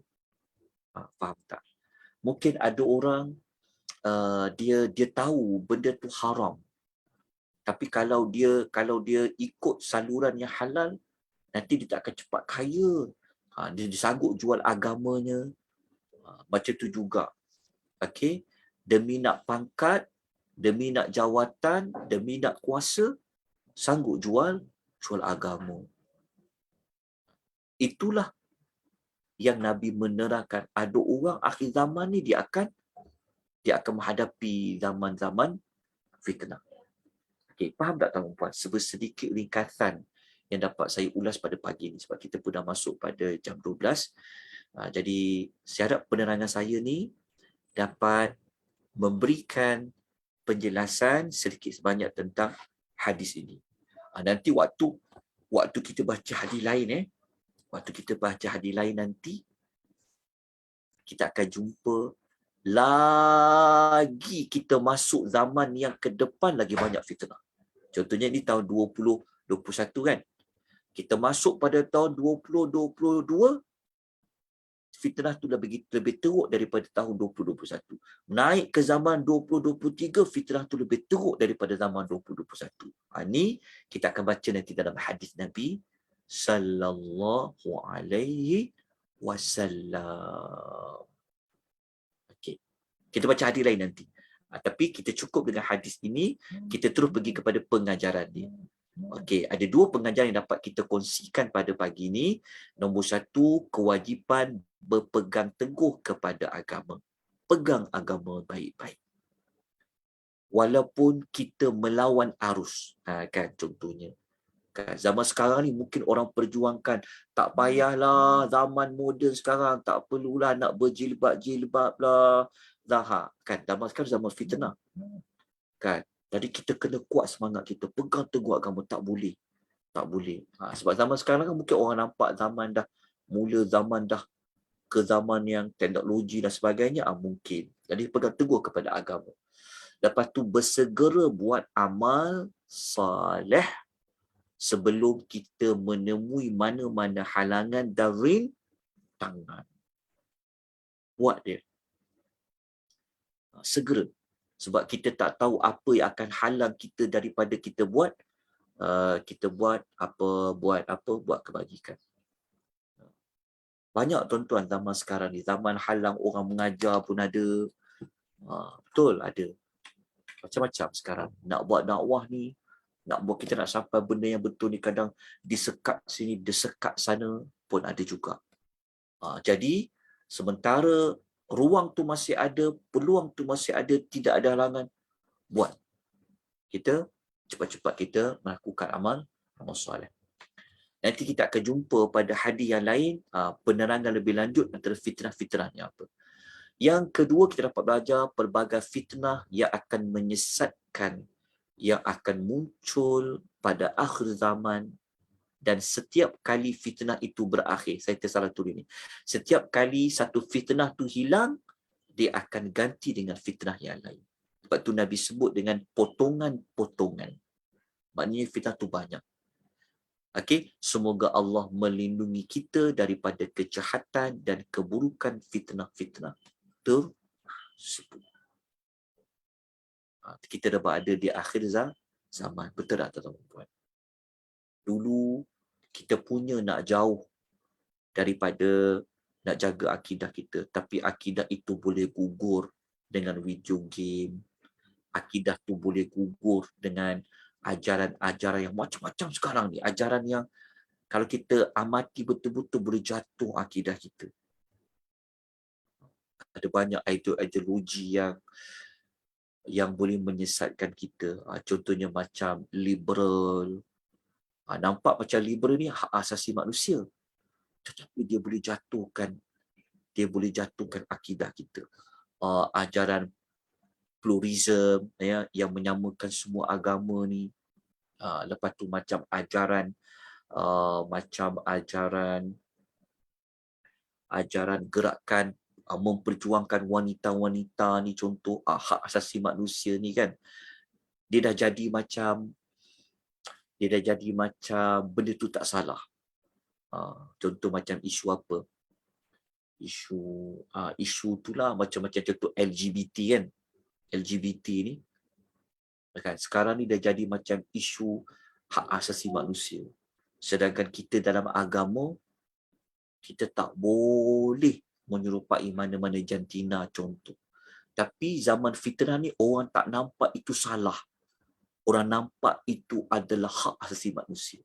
Faham tak? Mungkin ada orang dia tahu benda tu haram. Tapi kalau dia ikut saluran yang halal, nanti dia tak akan cepat kaya. Dia sanggup jual agamanya. Macam tu juga. Okey, demi nak pangkat, demi nak jawatan, demi nak kuasa, sanggup jual agama. Itulah yang Nabi menerangkan. Ada orang akhir zaman ni dia akan menghadapi zaman-zaman fitnah. Okey, faham tak tuan-puan? Sedikit ringkasan yang dapat saya ulas pada pagi ni sebab kita pun dah masuk pada jam 12. Jadi saya harap penerangan saya ni dapat memberikan penjelasan sedikit sebanyak tentang hadis ini. Nanti waktu kita baca hadis lain nanti kita akan jumpa lagi, kita masuk zaman yang ke depan lagi banyak fitnah. Contohnya ni tahun 2021 kan. Kita masuk pada tahun 2022, fitnah tu lebih teruk daripada tahun 2021. Naik ke zaman 2023, fitnah tu lebih teruk daripada zaman 2021. Ni kita akan baca nanti dalam hadis Nabi sallallahu alaihi wasallam. Okey. Kita baca hadis lain nanti. Tapi kita cukup dengan hadis ini, kita terus pergi kepada pengajaran dia. Okey, ada dua pengajaran yang dapat kita kongsikan pada pagi ini. Nombor satu, kewajipan berpegang teguh kepada agama. Pegang agama baik-baik. Walaupun kita melawan arus, kan contohnya. Kan, zaman sekarang ni mungkin orang perjuangkan, tak payahlah zaman moden sekarang, tak perlulah nak berjilbab-jilbab lah. Kan, zaman sekarang zaman fitnah. Kan, jadi kita kena kuat semangat kita, pegang teguh agama, tak boleh. Sebab zaman sekarang kan mungkin orang nampak zaman dah ke zaman yang teknologi dan sebagainya, mungkin. Jadi pegang teguh kepada agama. Lepas tu bersegera buat amal soleh sebelum kita menemui mana-mana halangan dan rintangan. Buat dia. Segera. Sebab kita tak tahu apa yang akan halang kita daripada kita buat kebajikan. Banyak tuan-tuan zaman sekarang ni, zaman halang orang mengajar pun ada. Betul, ada. Macam-macam sekarang. Nak buat dakwah ni, kita nak sampai benda yang betul ni, kadang disekat sini, disekat sana pun ada juga. Jadi, sementara ruang tu masih ada, peluang tu masih ada, tidak ada halangan, buat. Kita cepat-cepat kita melakukan amal soleh. Nanti kita akan jumpa pada hadis yang lain penerangan lebih lanjut antara fitnah-fitnah ni apa. Yang kedua, kita dapat belajar pelbagai fitnah yang akan menyesatkan, yang akan muncul pada akhir zaman. Dan setiap kali fitnah itu berakhir, saya tersalah tulis ni, setiap kali satu fitnah tu hilang, dia akan ganti dengan fitnah yang lain. Sebab tu Nabi sebut dengan potongan-potongan. Maknanya fitnah tu banyak. Okey, semoga Allah melindungi kita daripada kejahatan dan keburukan fitnah-fitnah tersebut. Kita dah berada di akhir zaman. Betul tak tuan-tuan? Dulu kita punya nak jauh daripada nak jaga akidah kita, tapi akidah itu boleh gugur dengan video game. Akidah tu boleh gugur dengan ajaran-ajaran yang macam-macam sekarang ni. Ajaran yang kalau kita amati betul-betul boleh jatuh akidah kita. Ada banyak ideologi yang boleh menyesatkan kita. Contohnya macam liberal. Nampak macam liberal ni hak asasi manusia. Tetapi dia boleh jatuhkan akidah kita. Ajaran pluralism yang menyamakan semua agama ni. Lepas tu macam ajaran gerakan memperjuangkan wanita-wanita ni, contoh hak asasi manusia ni kan, dia dah jadi macam benda tu tak salah. Contoh macam isu apa? Isu itulah macam-macam, contoh LGBT kan. LGBT ni kan sekarang ni dah jadi macam isu hak asasi manusia. Sedangkan kita dalam agama, kita tak boleh menyerupai mana-mana jantina contoh. Tapi zaman fitnah ni orang tak nampak itu salah. Orang nampak itu adalah hak asasi manusia.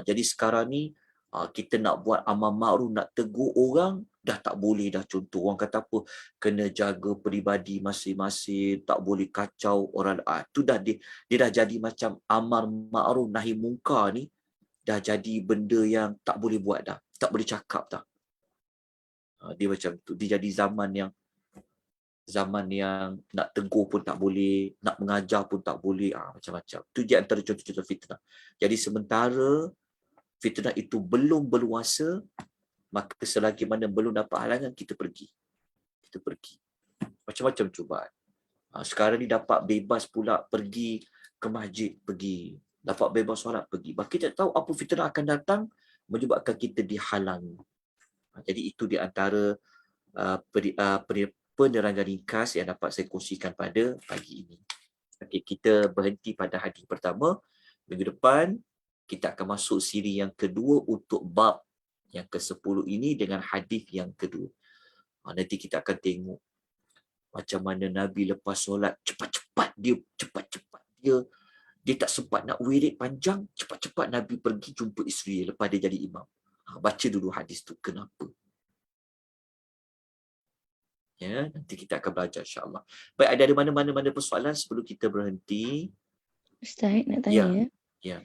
Jadi sekarang ni kita nak buat amal ma'ruf, nak tegur orang, dah tak boleh dah. Contoh orang kata apa, kena jaga peribadi masing-masing, tak boleh kacau orang. Tu dah dia dah jadi macam amal ma'ruf nahi mungkar ni dah jadi benda yang tak boleh buat dah, tak boleh cakap dah. Dia macam tu, dia jadi zaman yang nak tegur pun tak boleh, nak mengajar pun tak boleh, macam-macam. Tu di antara contoh-contoh fitnah. Jadi sementara fitnah itu belum berluasa, maka selagi mana belum dapat halangan, kita pergi. Macam-macam cubaan. Sekarang ni dapat bebas pula pergi ke masjid, pergi. Dapat bebas solat, pergi. Kita tak tahu apa fitnah akan datang menyebabkan kita dihalangi. Jadi itu di antara penerangan ringkas yang dapat saya kongsikan pada pagi ini. Okey, kita berhenti pada hadis pertama. Minggu depan kita akan masuk siri yang kedua untuk bab yang ke-10 ini dengan hadis yang kedua. Nanti kita akan tengok macam mana Nabi lepas solat cepat-cepat dia tak sempat nak wirid panjang, cepat-cepat Nabi pergi jumpa isteri lepas dia jadi imam. Baca dulu hadis tu kenapa. Ya, nanti kita akan belajar insya-Allah. Baik, ada mana-mana persoalan sebelum kita berhenti? Ustaz nak tanya. Ya.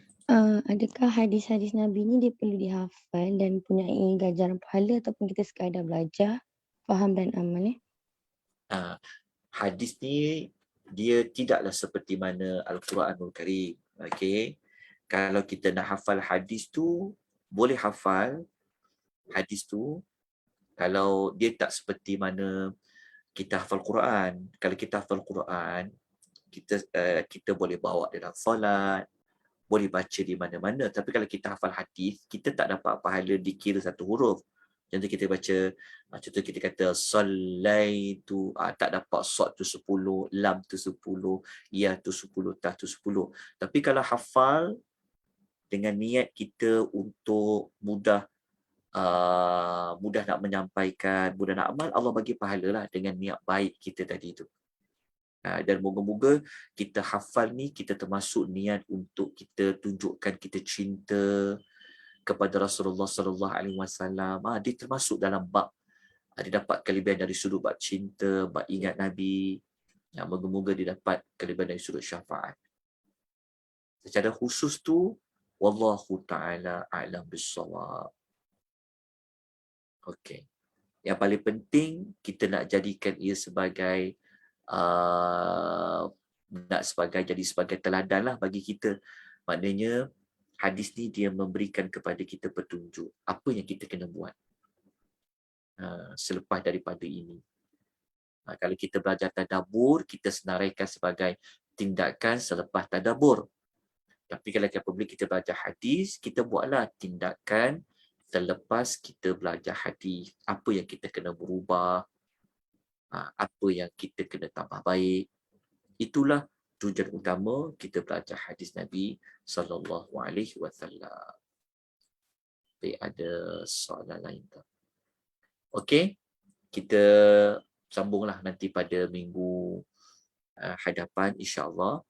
Adakah hadis-hadis Nabi ni dia perlu dihafal dan punyai ganjaran pahala ataupun kita sekadar belajar, faham dan amal ni? Hadis ni dia tidaklah seperti mana Al-Quranul Karim. Okey. Kalau kita nak hafal hadis tu, boleh hafal hadis tu. Kalau dia tak seperti mana kita hafal Quran. Kalau kita hafal Quran, kita boleh bawa dalam solat, boleh baca di mana-mana. Tapi kalau kita hafal hadis, kita tak dapat pahala dikira satu huruf. Contoh kita baca, contoh kita kata sallaitu, tak dapat sad tu 10, lam tu 10, ya tu 10, ta tu 10. Tapi kalau hafal dengan niat kita untuk mudah nak menyampaikan, mudah nak amal, Allah bagi pahala lah dengan niat baik kita tadi tu. Dan moga-moga kita hafal ni, kita termasuk niat untuk kita tunjukkan kita cinta kepada Rasulullah sallallahu alaihi wasallam. Dia termasuk dalam bab dia dapat kelebihan dari sudut bab cinta, bab ingat Nabi. Moga-moga dia dapat kelebihan dari sudut syafaat. Secara khusus tu Wallahu ta'ala a'lam bissawab. Okey. Yang paling penting kita nak jadikan ia sebagai jadi sebagai teladan lah bagi kita. Maknanya hadis ni dia memberikan kepada kita petunjuk apa yang kita kena buat selepas daripada ini. Kalau kita belajar tadabbur, kita senaraikan sebagai tindakan selepas tadabbur. Tapi kalau apabila kita belajar hadis, kita buatlah tindakan selepas kita belajar hadis. Apa yang kita kena berubah, apa yang kita kena tambah baik. Itulah tujuan utama kita belajar hadis Nabi sallallahu alaihi wasallam. Baik, ada soalan lain tak? Okey, kita sambunglah nanti pada minggu hadapan insya-Allah.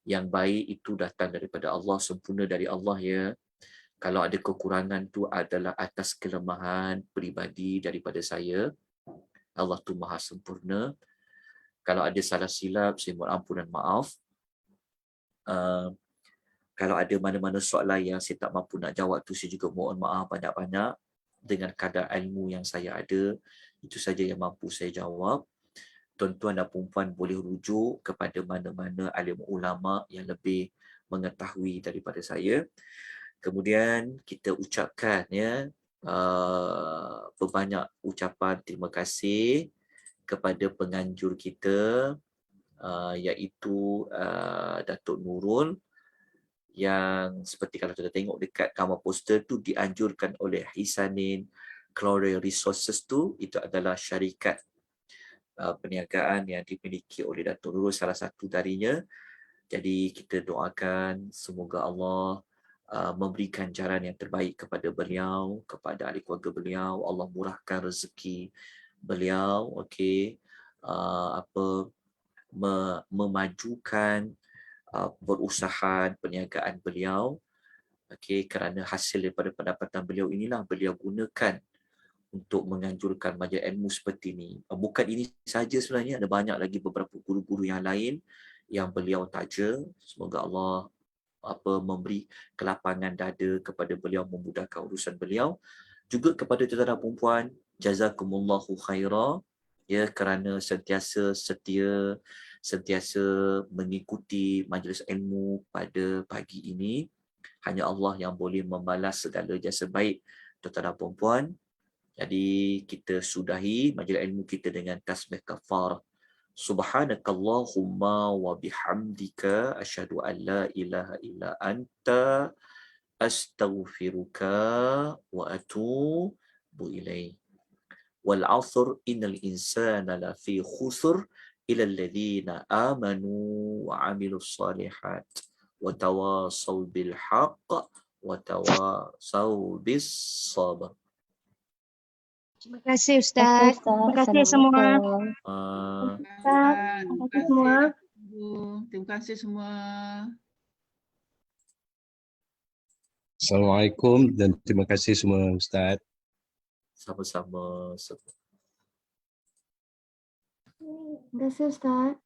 Yang baik itu datang daripada Allah, sempurna dari Allah ya. Kalau ada kekurangan tu adalah atas kelemahan peribadi daripada saya. Allah tu Maha sempurna. Kalau ada salah silap, saya mohon ampun dan maaf. Kalau ada mana-mana soalan yang saya tak mampu nak jawab tu, saya juga mohon maaf banyak-banyak. Dengan kadar ilmu yang saya ada, itu saja yang mampu saya jawab. Tuan-tuan dan puan boleh rujuk kepada mana-mana alim ulama yang lebih mengetahui daripada saya. Kemudian kita ucapkan ya berbanyak ucapan terima kasih kepada penganjur kita iaitu Datuk Nurul, yang seperti kalau kita tengok dekat gambar poster tu dianjurkan oleh Hisanin Glory Resources tu, itu adalah syarikat perniagaan yang dimiliki oleh Datuk Nurul, salah satu darinya. Jadi kita doakan semoga Allah memberikan jalan yang terbaik kepada beliau, kepada ahli keluarga beliau. Allah murahkan rezeki beliau, okey, memajukan perusahaan perniagaan beliau, okey, kerana hasil daripada pendapatan beliau inilah beliau gunakan untuk menganjurkan majlis ilmu seperti ini. Bukan ini saja sebenarnya, ada banyak lagi beberapa guru-guru yang lain yang beliau taja. Semoga Allah memberi kelapangan dada kepada beliau, memudahkan urusan beliau. Juga kepada tuan-tuan dan puan-puan, jazakumullahu khaira ya, kerana sentiasa setia, sentiasa mengikuti majlis ilmu pada pagi ini. Hanya Allah yang boleh membalas segala jasa baik tuan-tuan dan puan-puan. Jadi kita sudahi majlis ilmu kita dengan tasbih kafar. Subhanakallahumma wa bihamdika asyhadu an la ilaha illa anta astaghfiruka wa atubu ilaik. Wal 'asr innal insana lafi khusr illa alladhina amanu wa 'amilus shalihat wa tawasaw bil haqq wa tawasaw bis sabr. Terima kasih Ustaz. Terima kasih semua. Ustaz, terima kasih semua. Terima kasih semua. Assalamualaikum dan terima kasih semua Ustaz. Sama-sama. Terima kasih Ustaz.